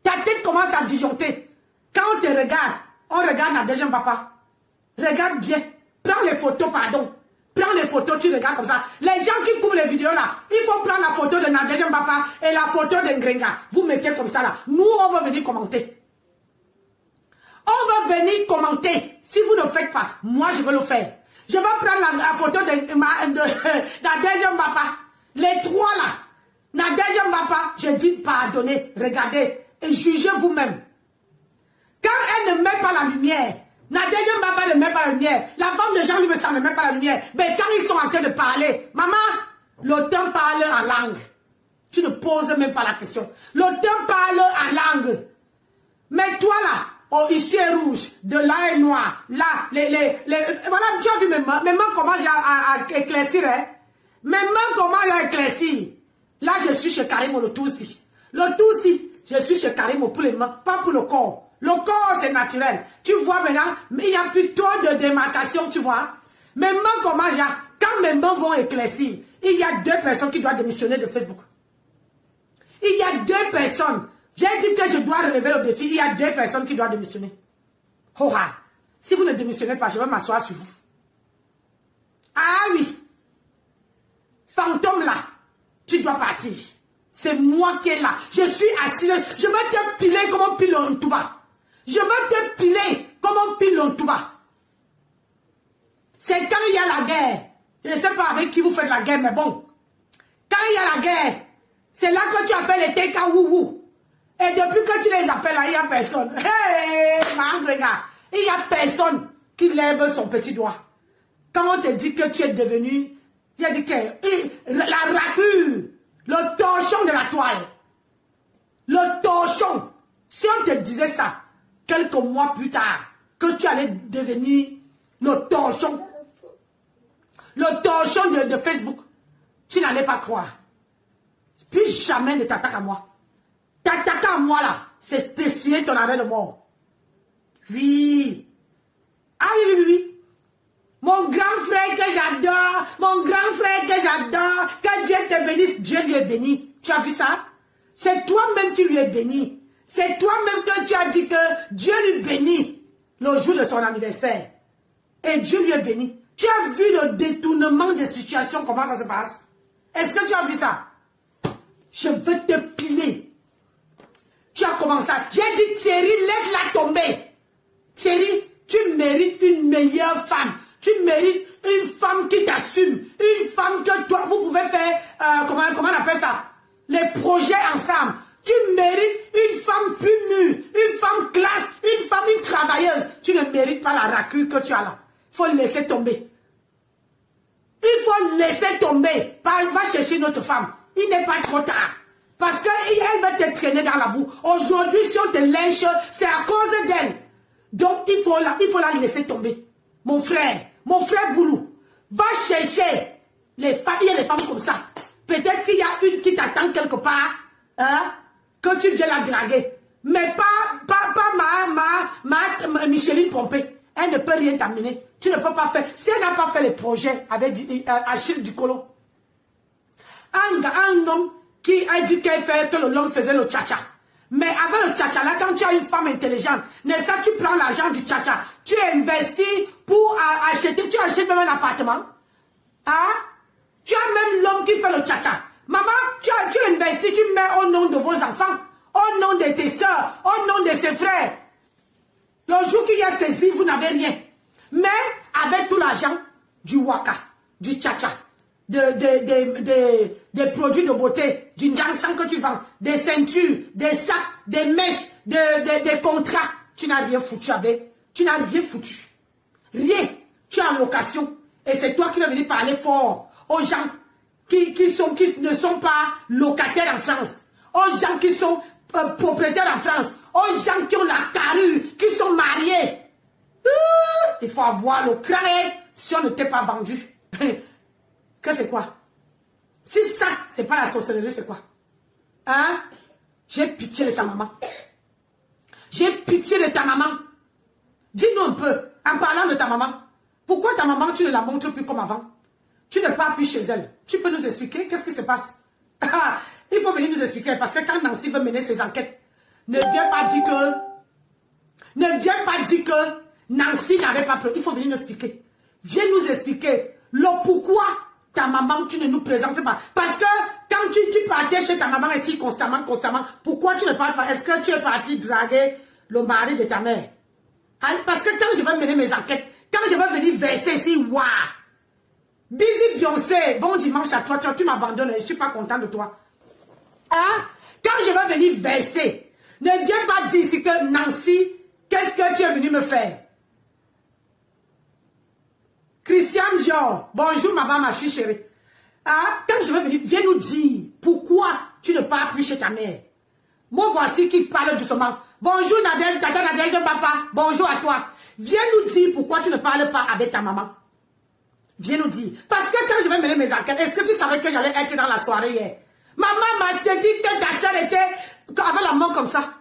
Ta tête commence à disjoncter. Quand on te regarde, on regarde la deuxième papa. Regarde bien. Prends les photos, pardon. Prends les photos, tu regardes comme ça. Les gens qui couvrent les vidéos là, il faut prendre la photo de Nadège Papa et la photo de Ngrenga. Vous mettez comme ça là. Nous, on va venir commenter. On va venir commenter. Si vous ne faites pas, moi je vais le faire. Je vais prendre la photo de Nadège Papa. Les trois là. Nadège Papa, je dis pardonnez, regardez et jugez vous-même. Quand elle ne met pas la lumière, Nadège Mbaba ne met pas la lumière. La femme de Jean-Louis Messard ne met pas la lumière. Mais quand ils sont en train de parler, maman, l'auteur parle en langue. Tu ne poses même pas la question. L'auteur parle en langue. Mais toi là, oh, ici est rouge, de là est noir. Là, voilà, tu as vu mes mains comment j'ai éclairci, hein? Mes mains comment j'ai éclairci. Là, je suis chez Karimo, le Toussi. Le Toussi, je suis chez Karimo pour les mains, pas pour le corps. Le corps, c'est naturel. Tu vois maintenant, il n'y a plus trop de démarcation, tu vois. Mes mains, comment j'ai... Quand mes mains vont éclaircir, il y a 2 personnes qui doivent démissionner de Facebook. Il y a 2 personnes. J'ai dit que je dois relever le défi. Il y a 2 personnes qui doivent démissionner. Oh, ah. Si vous ne démissionnez pas, je vais m'asseoir sur vous. Ah oui. Fantôme là, tu dois partir. C'est moi qui est là. Je suis assis. Je vais te piler comme on pile un touba. Je vais te piler comme on pile un touba. C'est quand il y a la guerre. Je ne sais pas avec qui vous faites la guerre, mais bon. Quand il y a la guerre, c'est là que tu appelles les TK Wouhou. Et depuis que tu les appelles là, il n'y a personne. Hey, regarde. Il n'y a personne qui lève son petit doigt. Quand on te dit que tu es devenu, il a dit que la raclure, le torchon de la toile. Le torchon. Si on te disait ça, quelques mois plus tard, que tu allais devenir le torchon de Facebook, tu n'allais pas croire. Puis jamais ne t'attaque à moi. T'attaquer à moi là, c'est dessiner ton arrêt de mort. Oui. Ah oui, oui, oui, oui. Mon grand frère que j'adore, que Dieu te bénisse, Dieu lui est béni. Tu as vu ça? C'est toi-même qui lui es béni. C'est toi-même que tu as dit que Dieu lui bénit le jour de son anniversaire. Et Dieu lui est béni. Tu as vu le détournement des situations, comment ça se passe? Est-ce que tu as vu ça? Je veux te piler. Tu as commencé. J'ai dit Thierry, laisse-la tomber. Thierry, tu mérites une meilleure femme. Tu mérites une femme qui t'assume. Une femme que toi, vous pouvez faire, comment on appelle ça? Les projets ensemble. Tu mérites une femme plus mûre, une femme classe, une femme travailleuse. Tu ne mérites pas la raclure que tu as là. Il faut laisser tomber. Il faut laisser tomber. Va chercher une autre femme. Il n'est pas trop tard. Parce qu'elle va te traîner dans la boue. Aujourd'hui, si on te lynche, c'est à cause d'elle. Donc, il faut la laisser tomber. Mon frère Boulou, va chercher les femmes. Il y a des femmes comme ça. Peut-être qu'il y a une qui t'attend quelque part, hein, que tu viens la draguer. Mais pas Micheline Pompé. Elle ne peut rien t'amener. Tu ne peux pas faire. Si elle n'a pas fait les projets avec Achille Ducolo, un homme qui a dit que l'homme faisait le tcha-tcha. Mais avec le tcha-tcha, là, quand tu as une femme intelligente, n'est-ce pas, tu prends l'argent du tcha-tcha, tu investis pour acheter, tu achètes même un appartement. Hein? Tu as même l'homme qui fait le tcha-tcha. Maman, tu investis, tu mets au nom de vos enfants, au nom de tes soeurs, au nom de ses frères. Le jour qu'il y a saisi, vous n'avez rien. Mais avec tout l'argent du waka, du tcha-tcha, des produits de beauté, du Jansan que tu vends, des ceintures, des sacs, des mèches, des contrats. Tu n'as rien foutu avec. Tu n'as rien foutu. Rien. Tu es en location. Et c'est toi qui vas venir parler fort aux gens qui ne sont pas locataires en France. Aux gens qui sont propriétaires en France. Aux gens qui ont la carrure, qui sont mariés. Il faut avoir le crâne si on ne t'est pas vendu. Que c'est quoi? Si ça, c'est pas la sorcellerie, c'est quoi? Hein? J'ai pitié de ta maman. J'ai pitié de ta maman. Dis-nous un peu, en parlant de ta maman, pourquoi ta maman, tu ne la montres plus comme avant? Tu ne pars plus chez elle. Tu peux nous expliquer qu'est-ce qui se passe? Il faut venir nous expliquer, parce que quand Nancy veut mener ses enquêtes, ne viens pas dire que Nancy n'avait pas peur. Il faut venir nous expliquer. Viens nous expliquer le pourquoi ta maman, tu ne nous présentes pas. Parce que quand tu partais chez ta maman ici constamment, pourquoi tu ne parles pas? Est-ce que tu es parti draguer le mari de ta mère? Parce que quand je vais mener mes enquêtes, quand je vais venir verser ici, waouh! Busy Beyoncé, bon dimanche à toi, tu m'abandonnes, je ne suis pas content de toi. Hein? Quand je vais venir verser, ne viens pas dire ici que Nancy, qu'est-ce que tu es venu me faire? Christiane Dior, bonjour maman, ma fille chérie. Hein? Quand je vais venir, viens nous dire pourquoi tu ne pars plus chez ta mère. Moi voici qui parle doucement. Bonjour Nadège, tata Nadège, papa, bonjour à toi. Viens nous dire pourquoi tu ne parles pas avec ta maman. Viens nous dire. Parce que quand je vais mener mes enquêtes, est-ce que tu savais que j'allais être dans la soirée hier? Maman m'a dit que ta soeur était avec la main comme ça.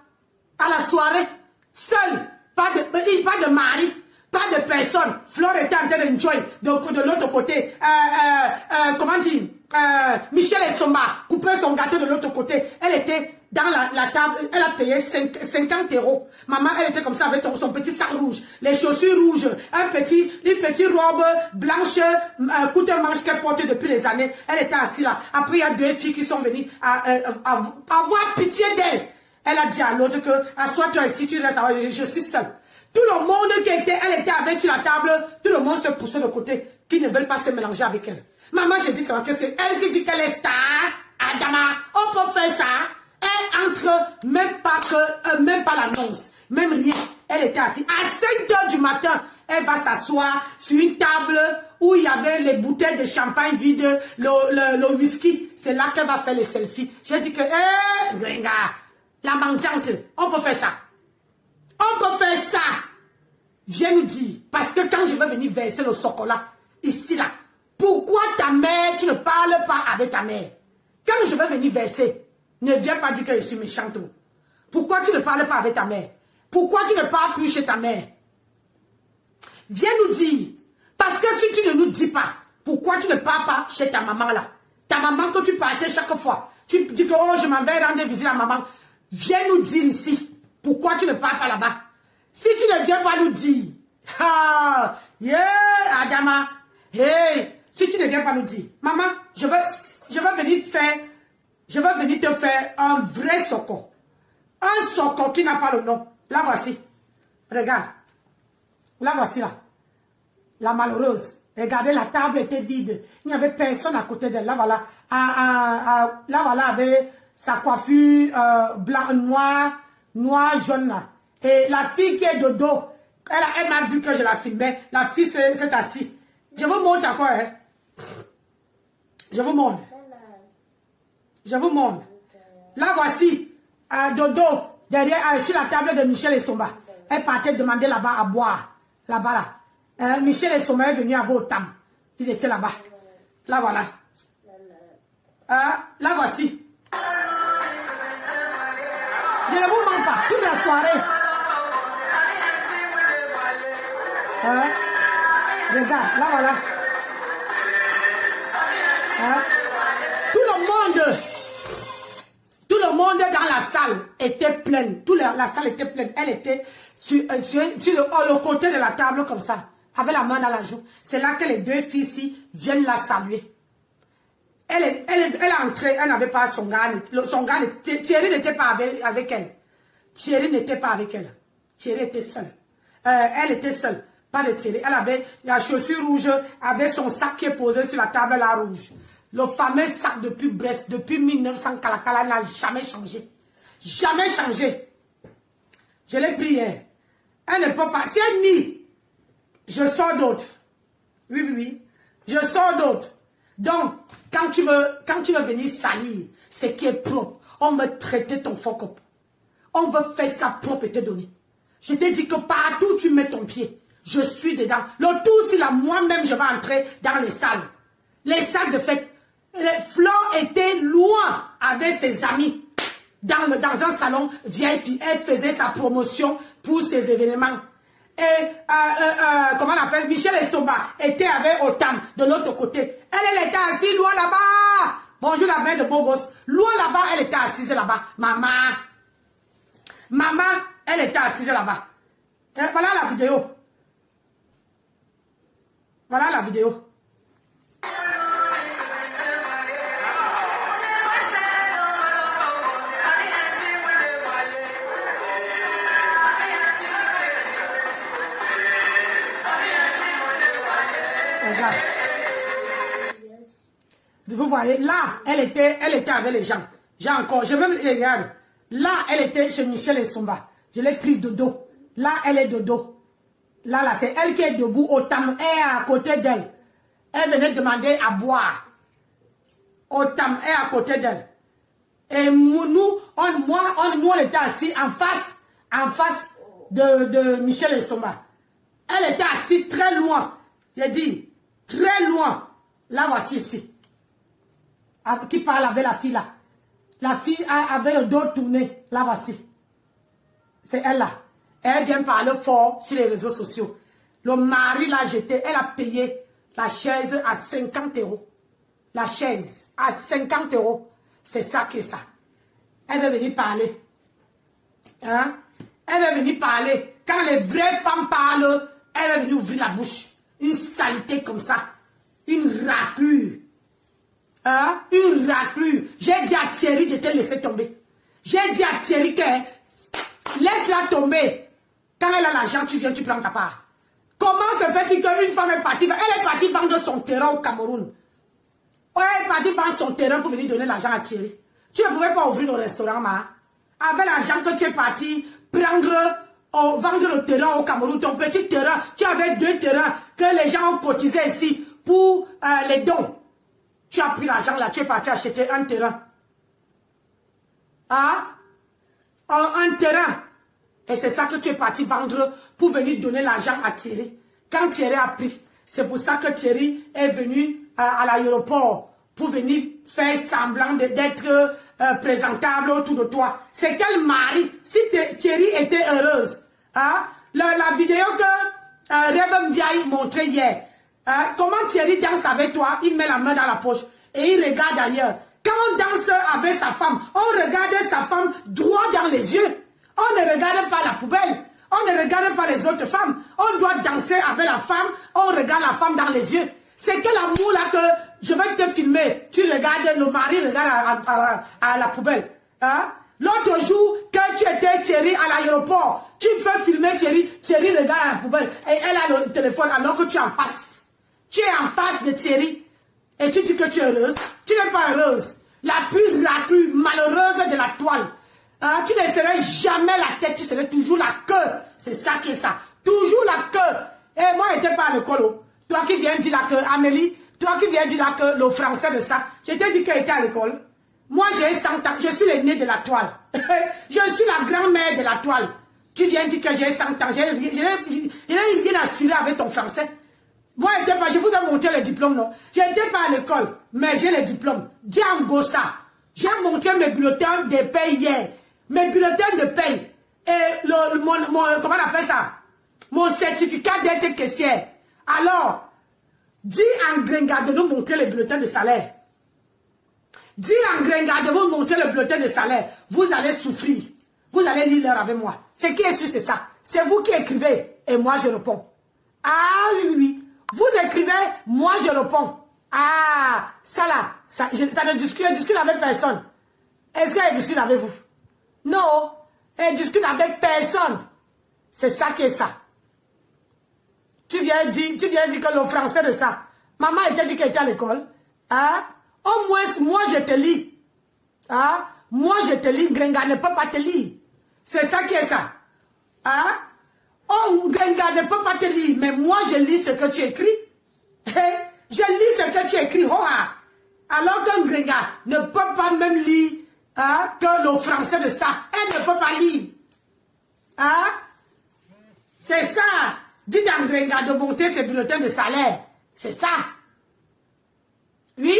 À la soirée, seule, pas de mari. Pas de personne. Flore était en train d'enjoy de l'autre côté. Comment dire? Michel et Soma coupaient son gâteau de l'autre côté. Elle était dans la table. Elle a payé 50 €. Maman, elle était comme ça avec son petit sac rouge. Les chaussures rouges. Une petite robe blanche. Coute-manche qu'elle portait depuis des années. Elle était assise là. Après, il y a deux filles qui sont venues avoir pitié d'elle. Elle a dit à l'autre que, assois-toi ici, tu restes, je suis seule. Tout le monde elle était avec sur la table, tout le monde se poussait de côté, qui ne veulent pas se mélanger avec elle. Maman, je dis que c'est elle qui dit qu'elle est star. Adama, on peut faire ça. Elle entre, même pas l'annonce, même rien. Elle était assise. À 5 h du matin, elle va s'asseoir sur une table où il y avait les bouteilles de champagne vides, le whisky. C'est là qu'elle va faire les selfies. J'ai dit que, Gringa, la mendiante, on peut faire ça. On peut faire ça. Viens nous dire. Parce que quand je vais venir verser le chocolat, ici là, pourquoi ta mère, tu ne parles pas avec ta mère? Quand je vais venir verser, ne viens pas dire que je suis méchante. Pourquoi tu ne parles pas avec ta mère? Pourquoi tu ne parles plus chez ta mère? Viens nous dire. Parce que si tu ne nous dis pas, pourquoi tu ne parles pas chez ta maman là? Ta maman que tu partais chaque fois. Tu dis que, oh, je m'en vais rendre visite à maman. Viens nous dire ici. Pourquoi tu ne parles pas là-bas? Si tu ne viens pas nous dire, Adama, si tu ne viens pas nous dire, maman, je vais venir te faire un vrai soko. Un soko qui n'a pas le nom. Là, voici. Regarde. Là, voici là. La malheureuse. Regardez, la table était vide. Il n'y avait personne à côté d'elle. Là, voilà. Là, voilà, avec sa coiffure blanc, noir, jaune là. Et la fille qui est de dos, elle m'a vu que je la filmais. La fille s'est assise. Je vous montre encore, hein. Je vous montre. Je vous montre. Là, voici, de dos, derrière, sur la table de Michel et Somba. Elle partait demander là-bas à boire. Là-bas, là. Michel et Somba est venu à vos tam. Ils étaient là-bas. Là, voilà. Là, voici. Je ne vous mens pas, toute la soirée. Regarde, là voilà. Tout le monde dans la salle était pleine. La salle était pleine. Elle était sur le côté de la table comme ça, avec la main dans la joue. C'est là que les deux filles ici viennent la saluer. Elle est entrée, elle n'avait pas son gars. Thierry n'était pas avec elle. Thierry n'était pas avec elle. Thierry était seul. Elle était seule. Pas de Thierry. Elle avait la chaussure rouge, avec son sac qui est posé sur la table là rouge. Le fameux sac depuis Brest, depuis 1900, Kalakala n'a jamais changé. Jamais changé. Je l'ai pris hier. Elle ne peut pas. Si elle nie, je sors d'autres. Oui, oui, oui. Je sors d'autres. Donc, quand tu veux venir salir ce qui est propre, on veut traiter ton fuck up. On veut faire ça propre et te donner. Je t'ai dit que partout où tu mets ton pied, je suis dedans. Le tout, c'est là, moi-même, je vais entrer dans les salles. Les salles de fête. Flo était loin avec ses amis. Dans un salon VIP. Elle faisait sa promotion pour ses événements. Et, comment on appelle, Michel Essomba était avec Otam de l'autre côté. Elle était assise loin là-bas. Bonjour la mère de beau gosse. Loin là-bas, elle était assise là-bas. Maman, elle était assise là-bas. Voilà la vidéo. Voilà la vidéo. Regarde. Vous voyez, là, elle était avec les gens. J'ai encore, je même regarde. Là, elle était chez Michel Essomba. Je l'ai pris de dos. Là, elle est de dos. Là, c'est elle qui est debout. Otam est à côté d'elle. Elle venait demander à boire. Otam est à côté d'elle. Et nous, on était assis en face de Michel Essomba. Elle était assise très loin. J'ai dit, très loin. Là, voici ici. Qui parle avec la fille là. La fille avait le dos tourné. Là, voici. C'est elle là. Elle vient parler fort sur les réseaux sociaux. Le mari l'a jeté. Elle a payé la chaise à 50 €. La chaise à 50 €. C'est ça que ça. Elle veut venir parler. Hein? Elle veut venir parler. Quand les vraies femmes parlent, elle veut venir ouvrir la bouche. Une saleté comme ça. Une raclure. Hein? Une raclure. J'ai dit à Thierry de te laisser tomber. J'ai dit à Thierry que laisse-la tomber. Quand elle a l'argent, tu viens, tu prends ta part. Comment se fait-il qu'une femme est partie? Elle est partie vendre son terrain au Cameroun. Elle est partie vendre son terrain pour venir donner l'argent à Thierry. Tu ne pouvais pas ouvrir le restaurant, ma. Avec l'argent que tu es parti vendre le terrain au Cameroun, ton petit terrain, tu avais 2 terrains que les gens ont cotisé ici pour les dons. Tu as pris l'argent là, tu es parti acheter un terrain. Hein? Un terrain. Et c'est ça que tu es parti vendre pour venir donner l'argent à Thierry. Quand Thierry a pris, c'est pour ça que Thierry est venu à l'aéroport pour venir faire semblant d'être présentable autour de toi. C'est quel mari? Si Thierry était heureuse, hein? La vidéo que Rebem Biaï montrait hier, hein? Comment Thierry danse avec toi, il met la main dans la poche et il regarde ailleurs. Quand on danse avec sa femme, on regarde sa femme droit dans les yeux. On ne regarde pas la poubelle. On ne regarde pas les autres femmes. On doit danser avec la femme. On regarde la femme dans les yeux. C'est quel amour là que je vais te filmer. Tu regardes, le mari regarde à la poubelle. Hein? L'autre jour, quand tu étais Thierry à l'aéroport, tu peux filmer Thierry. Thierry regarde à la poubelle. Et elle a le téléphone alors que tu es en face. Tu es en face de Thierry. Et tu dis que tu es heureuse. Tu n'es pas heureuse. La plus malheureuse de la toile. Hein, tu ne serais jamais la tête, tu serais toujours la queue. C'est ça qui est ça. Toujours la queue. Et moi, je n'étais pas à l'école. Toi qui viens dire là que, Amélie, toi qui viens dire là que le français de ça, je t'ai dit qu'elle était à l'école. Moi, j'ai 100 ans. Je suis l'aînée de la toile. Je suis la grand-mère de la toile. Tu viens dire que j'ai 100 ans. Je n'ai rien à cirer avec ton français. Moi, je vous ai montré les diplômes, non? Je n'étais pas à l'école, mais j'ai les diplômes. Diangosa. J'ai montré mes bulletins de paye hier. Mes bulletins de paye. Et comment on appelle ça? Mon certificat d'être caissière. Alors, dis en Grenga de nous montrer les bulletins de salaire. Dis en Grenga de vous montrer le bulletin de salaire. Vous allez souffrir. Vous allez lire l'heure avec moi. Ce qui est sûr, c'est ça. C'est vous qui écrivez et moi je réponds. Ah oui, oui, oui. Vous écrivez, moi je réponds. Ah, ça là, ça ne discute avec personne. Est-ce qu'elle discute avec vous? Non, elle discute avec personne. C'est ça qui est ça. Tu viens dire que le français de ça. Maman était dit qu'elle était à l'école. Hein? Au moins, moi, je te lis. Hein? Moi, je te lis. Grenga ne peut pas te lire. C'est ça qui est ça. Hein? Oh, Grenga ne peut pas te lire. Mais moi, je lis ce que tu écris. Je lis ce que tu écris. Oh, alors qu'un Grenga ne peut pas même lire hein, que le français de ça. Elle ne peut pas lire. Hein? C'est ça. Dites à Grenga de monter ses bulletins de salaire. C'est ça. Oui?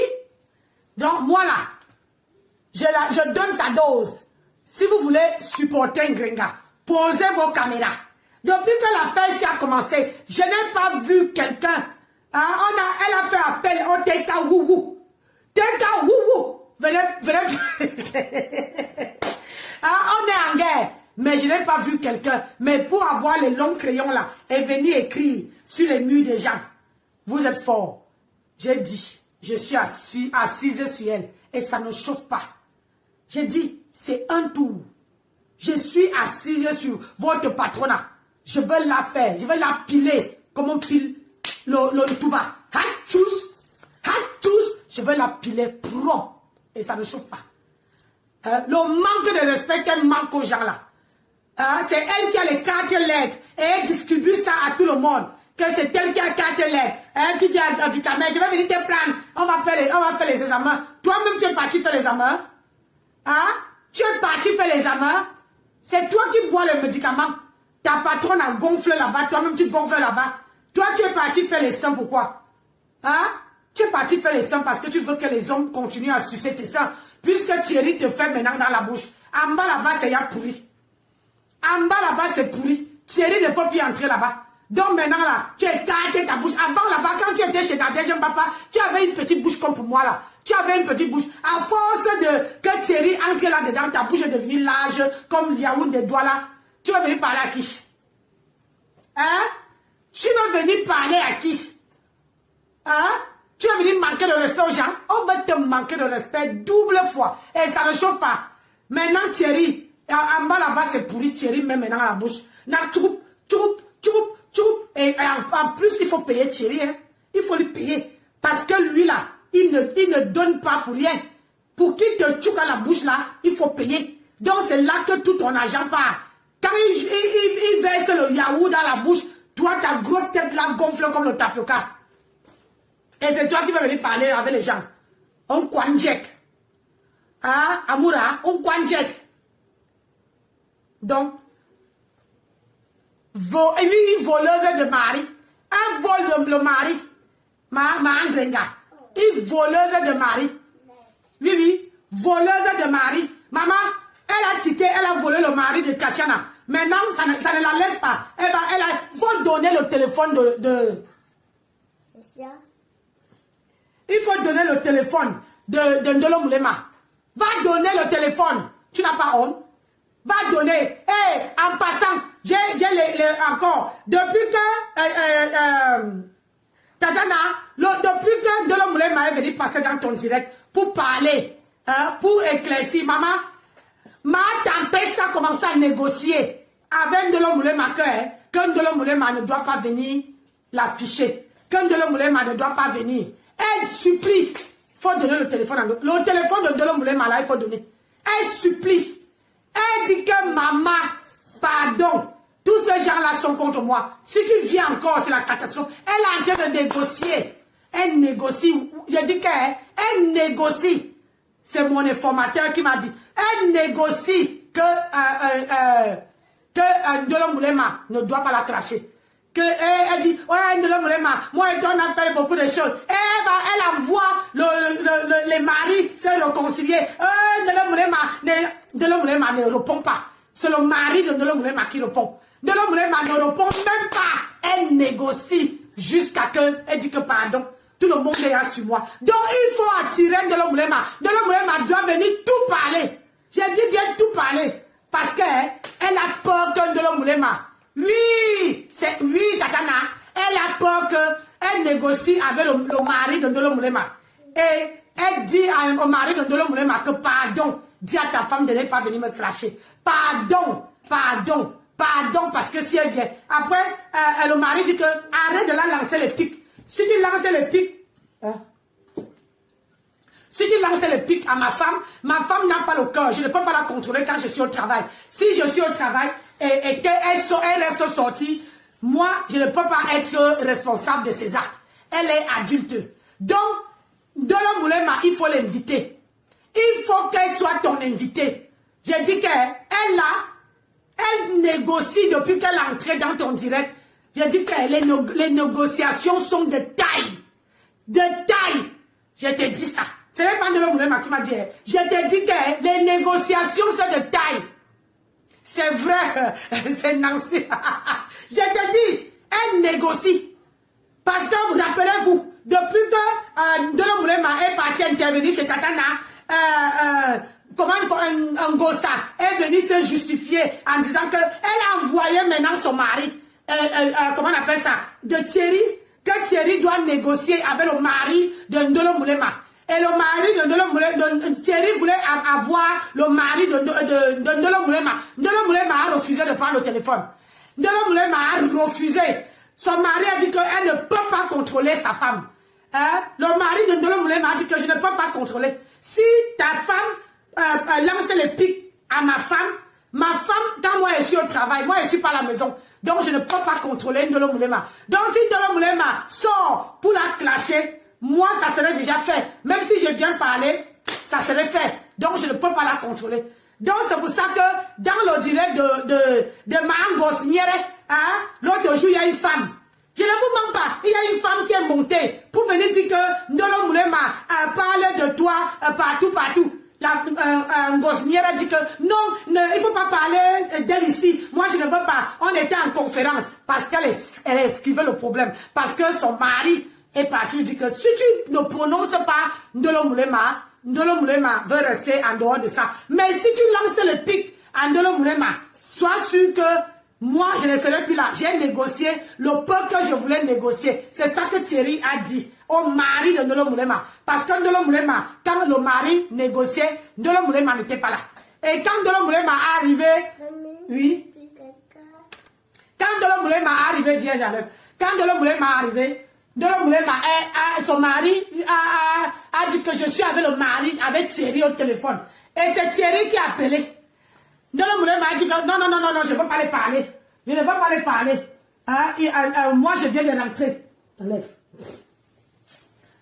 Donc, moi là, je donne sa dose. Si vous voulez supporter Grenga, posez vos caméras. Depuis que l'affaire ici a commencé, je n'ai pas vu quelqu'un. Hein, elle a fait appel au Teka Wougou. Teka Wougou. Venez. Hein, on est en guerre. Mais je n'ai pas vu quelqu'un. Mais pour avoir les longs crayons là et venir écrire sur les murs des gens. Vous êtes forts. J'ai dit, je suis assise sur elle. Et ça ne chauffe pas. J'ai dit, c'est un tour. Je suis assise sur votre patronat. Je veux la faire. Je veux la piler. Comme on pile le touba. Je veux la piler prompt. Et ça ne chauffe pas. Le manque de respect qu'elle manque aux gens là. C'est elle qui a les 4 lettres. Et elle distribue ça à tout le monde. Que c'est elle qui a 4 lettres. Tu dis à du camel, je vais venir te prendre. On va faire les examens. Toi-même, tu es parti faire les examens. Hein? Tu es parti faire les examens. C'est toi qui bois les médicaments. Ta patronne a gonflé là-bas. Toi-même, tu gonfles là-bas. Toi, tu es parti faire les seins. Pourquoi? Hein? Tu es parti faire les seins parce que tu veux que les hommes continuent à sucer tes seins. Puisque Thierry te fait maintenant dans la bouche. En bas là-bas, c'est ya pourri. En bas là-bas, c'est pourri. Thierry ne peut plus entrer là-bas. Donc maintenant là, tu as écarté ta bouche. Avant là-bas, quand tu étais chez ta deuxième papa, tu avais une petite bouche comme pour moi là. Tu avais une petite bouche. À force que Thierry entre là-dedans, ta bouche est devenue large, comme le yaourt des doigts là. Tu vas venir parler à qui? Hein? Tu vas venir parler à qui? Hein? Tu vas venir manquer de respect aux gens? On va te manquer de respect double fois. Et ça ne chauffe pas. Maintenant Thierry, en bas là-bas c'est pourri, Thierry met maintenant la bouche. Et en plus, il faut payer Thierry. Hein? Il faut lui payer. Parce que lui, là, il ne donne pas pour rien. Pour qu'il te tchouk à la bouche, là, il faut payer. Donc, c'est là que tout ton argent part. Quand il verse le yaourt dans la bouche, toi, ta grosse tête, là, gonfle comme le tapioca. Et c'est toi qui vas venir parler avec les gens. On kwanjek. Ah, Amoura, on kwanjek. Donc, voleuse de mari. Un vol de le mari. Ma Grenga. Une voleuse de mari. Oui. Voleuse de mari. Maman, elle a quitté, elle a volé le mari de Tatiana. Maintenant, ça ne la laisse pas. Il faut donner le téléphone de... Il faut donner le téléphone de Ndolo Moulema. Va donner le téléphone. Tu n'as pas honte? Va donner. En passant, j'ai encore. Depuis que Tadana, depuis que Ndolo Moulema est venu passer dans ton direct pour parler, pour éclaircir, maman, ma tempête, ça a commencé à négocier avec Ndolo Moulema que Ndolo Moulema ne doit pas venir l'afficher. Que Ndolo Moulema ne doit pas venir. Elle supplie. Il faut donner le téléphone. Le téléphone de Ndolo Moulema, là, il faut donner. Elle supplie. Elle dit que maman, pardon, tous ces gens-là sont contre moi. Si tu viens encore, c'est la catastrophe. Elle est en train de négocier. Elle négocie. Je dis qu'elle négocie. C'est mon informateur qui m'a dit. Elle négocie que Ndolo Moulema ne doit pas la cracher. Elle dit, ouais, Ndolo Moulema, moi et toi, on a fait beaucoup de choses. Elle envoie les maris se réconcilier. Ndolo Moulema ne répond pas. C'est le mari de Ndolo Moulema qui répond. Ndolo Moulema ne répond même pas. Elle négocie jusqu'à que, elle dit que pardon. Tout le monde est là sur moi. Donc il faut attirer Ndolo Moulema. Ndolo Moulema doit venir tout parler. J'ai dit bien tout parler. Parce qu'elle a peur que Ndolo Moulema. Oui, Tatana, elle a peur qu'elle négocie avec le mari de Ndolo Moulema. Et elle dit au mari de Ndolo Moulema que pardon, dis à ta femme de ne pas venir me cracher. Pardon, Pardon, parce que si elle vient. Après, le mari dit que arrête de la lancer les pics. Si tu lances les pics, si tu lances les pics à ma femme n'a pas le cœur. Je ne peux pas la contrôler quand je suis au travail. Si je suis au travail et qu'elle reste sortie, moi, je ne peux pas être responsable de ses actes. Elle est adulte. Donc, Ndolo Moulema, il faut l'inviter. Il faut qu'elle soit ton invitée. J'ai dit qu'elle négocie depuis qu'elle est entrée dans ton direct. J'ai dit que les négociations sont de taille. De taille. Je te dis ça. Ce n'est pas Ndolo Moulema qui m'a dit. Je te dis que les négociations sont de taille. C'est vrai. C'est Nancy. Je te dis, elle négocie. Parce que vous rappelez-vous, depuis que Ndolo Moulema est parti intervenir chez Katana, comment Ngossa est venu se justifier en disant qu'elle a envoyé maintenant son mari, comment on appelle ça, de Thierry, que Thierry doit négocier avec le mari de Ndolo Moulema. Et le mari de Ndolo Moulema, Thierry voulait avoir le mari de Ndolo Moulema. Ndolo Moulema a refusé de prendre le téléphone. Ndolo Moulema a refusé. Son mari a dit qu'elle ne peut pas contrôler sa femme. Le mari de Ndolo Moulema a dit que je ne peux pas contrôler. Si ta femme lance les pics à ma femme, quand moi je suis au travail, moi je ne suis pas à la maison. Donc je ne peux pas contrôler Ndolo Moulema. Donc si Ndolo Moulema sort pour la clasher, moi ça serait déjà fait. Même si je viens parler, ça serait fait. Donc je ne peux pas la contrôler. Donc c'est pour ça que dans le direct de Mahangos Niere, l'autre jour il y a une femme. Je ne vous mens pas, il y a une femme qui est montée pour venir dire que Ndolo Moulema parle de toi partout. La Ngosnière a dit que non, il ne faut pas parler d'elle ici. Moi, je ne veux pas. On était en conférence parce qu'elle esquivait le problème. Parce que son mari est parti. Il dit que si tu ne prononces pas Ndolo Moulema veut rester en dehors de ça. Mais si tu lances le pic à Ndolo Moulema, sois sûr que moi, je ne serai plus là. J'ai négocié le peu que je voulais négocier. C'est ça que Thierry a dit au mari de Ndolo Moulema. Parce que Ndolo Moulema, quand le mari négociait, Ndolo Moulema n'était pas là. Et quand Ndolo Moulema est arrivé, oui. Quand Ndolo Moulema est arrivé, viens, j'enlève. Quand Ndolo Moulema est arrivé, Ndolo Moulema, son mari a dit que je suis avec le mari, avec Thierry au téléphone. Et c'est Thierry qui a appelé. Ndolo Moulema a dit que non, je ne veux pas les parler. Je ne veux pas les parler. Moi, je viens de rentrer. Enlève.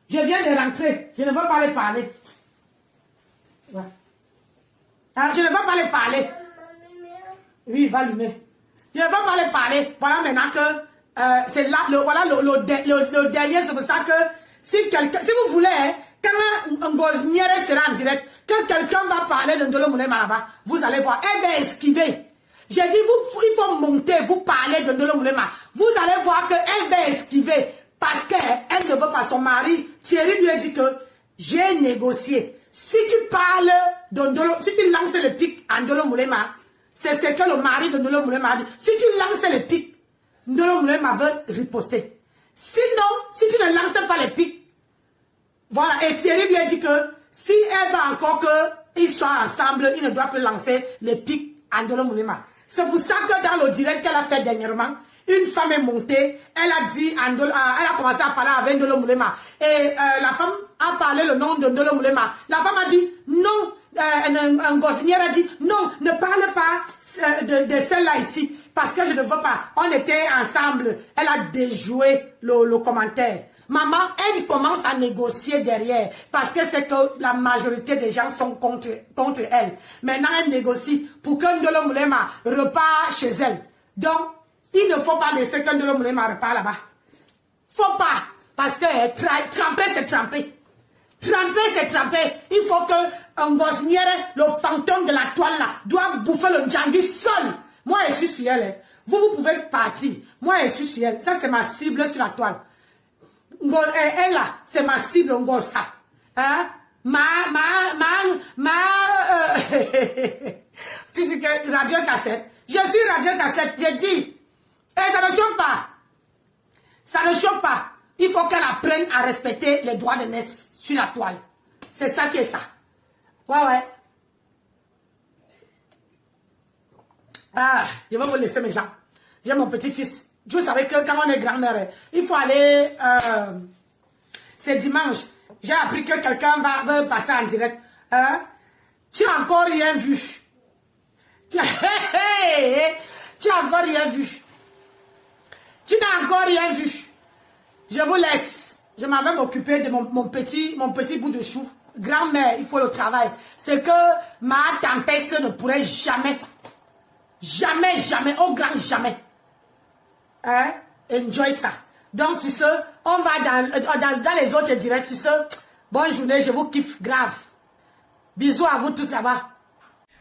Je viens de rentrer. Je ne veux pas les parler. Ouais. Je ne veux pas les parler. Oui, va allumer. Je ne veux pas les parler. Voilà maintenant que c'est là, voilà le dernier. C'est pour ça que si vous voulez, quand Ngosniere sera en direct, que quelqu'un va parler de Ndolo Moulema là-bas, vous allez voir, elle va esquiver. J'ai dit, il faut monter, vous parlez de Ndolo Moulema. Vous allez voir qu'elle va esquiver. Parce qu'elle ne veut pas son mari. Thierry lui a dit que j'ai négocié. Si tu parles de Ndolo, si tu lances le pic à Ndolo Moulema, c'est ce que le mari de Ndolo Moulema a dit. Si tu lances le pic, Ndolo Moulema veut riposter. Sinon, si tu ne lances pas les pics, voilà, et Thierry lui a dit que si elle va encore qu'ils soient ensemble, il ne doit plus lancer les pics à Ndolo Moulema. C'est pour ça que dans le direct qu'elle a fait dernièrement, une femme est montée, elle a commencé à parler avec Ndolo Moulema. Et la femme a parlé le nom de Ndolo Moulema. La femme a dit non, Ngosnière a dit non, ne parle pas de celle-là ici. Parce que je ne veux pas. On était ensemble. Elle a déjoué le commentaire. Maman, elle commence à négocier derrière. Parce que c'est que la majorité des gens sont contre elle. Maintenant, elle négocie pour que Ndolo Moulema repart chez elle. Donc, il ne faut pas laisser que Ndolo Moulema repart là-bas. Faut pas. Parce que tremper, c'est tremper. Tremper, c'est tremper. Il faut que Ngosnière, le fantôme de la toile là, doit bouffer le Djangui seul. Moi, je suis sur elle. Vous pouvez partir. Moi, je suis sur elle. Ça, c'est ma cible sur la toile. Elle là, c'est ma cible, Ngossa. Hein? Tu dis que radio cassette. Je suis radio cassette. Je dis. Et ça ne choque pas. Ça ne choque pas. Il faut qu'elle apprenne à respecter les droits de naissance sur la toile. C'est ça qui est ça. Ouais. Ah, je vais vous laisser mes gens. J'ai mon petit-fils. Vous savez que quand on est grand-mère, il faut aller... c'est dimanche. J'ai appris que quelqu'un va passer en direct. Tu n'as encore rien vu. Tu n'as encore rien vu. Tu n'as encore rien vu. Je vous laisse. Je m'en vais m'occuper de mon petit bout de chou. Grand-mère, il faut le travail. C'est que ma tempête ne pourrait jamais, au grand jamais. Enjoy ça. Donc, sur ce, on va dans les autres directs. Sur ce, bonne journée, je vous kiffe grave. Bisous à vous tous là-bas.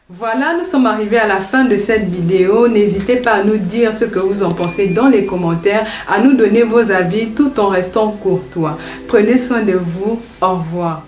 Voilà, nous sommes arrivés à la fin de cette vidéo. N'hésitez pas à nous dire ce que vous en pensez dans les commentaires, à nous donner vos avis tout en restant courtois. Prenez soin de vous. Au revoir.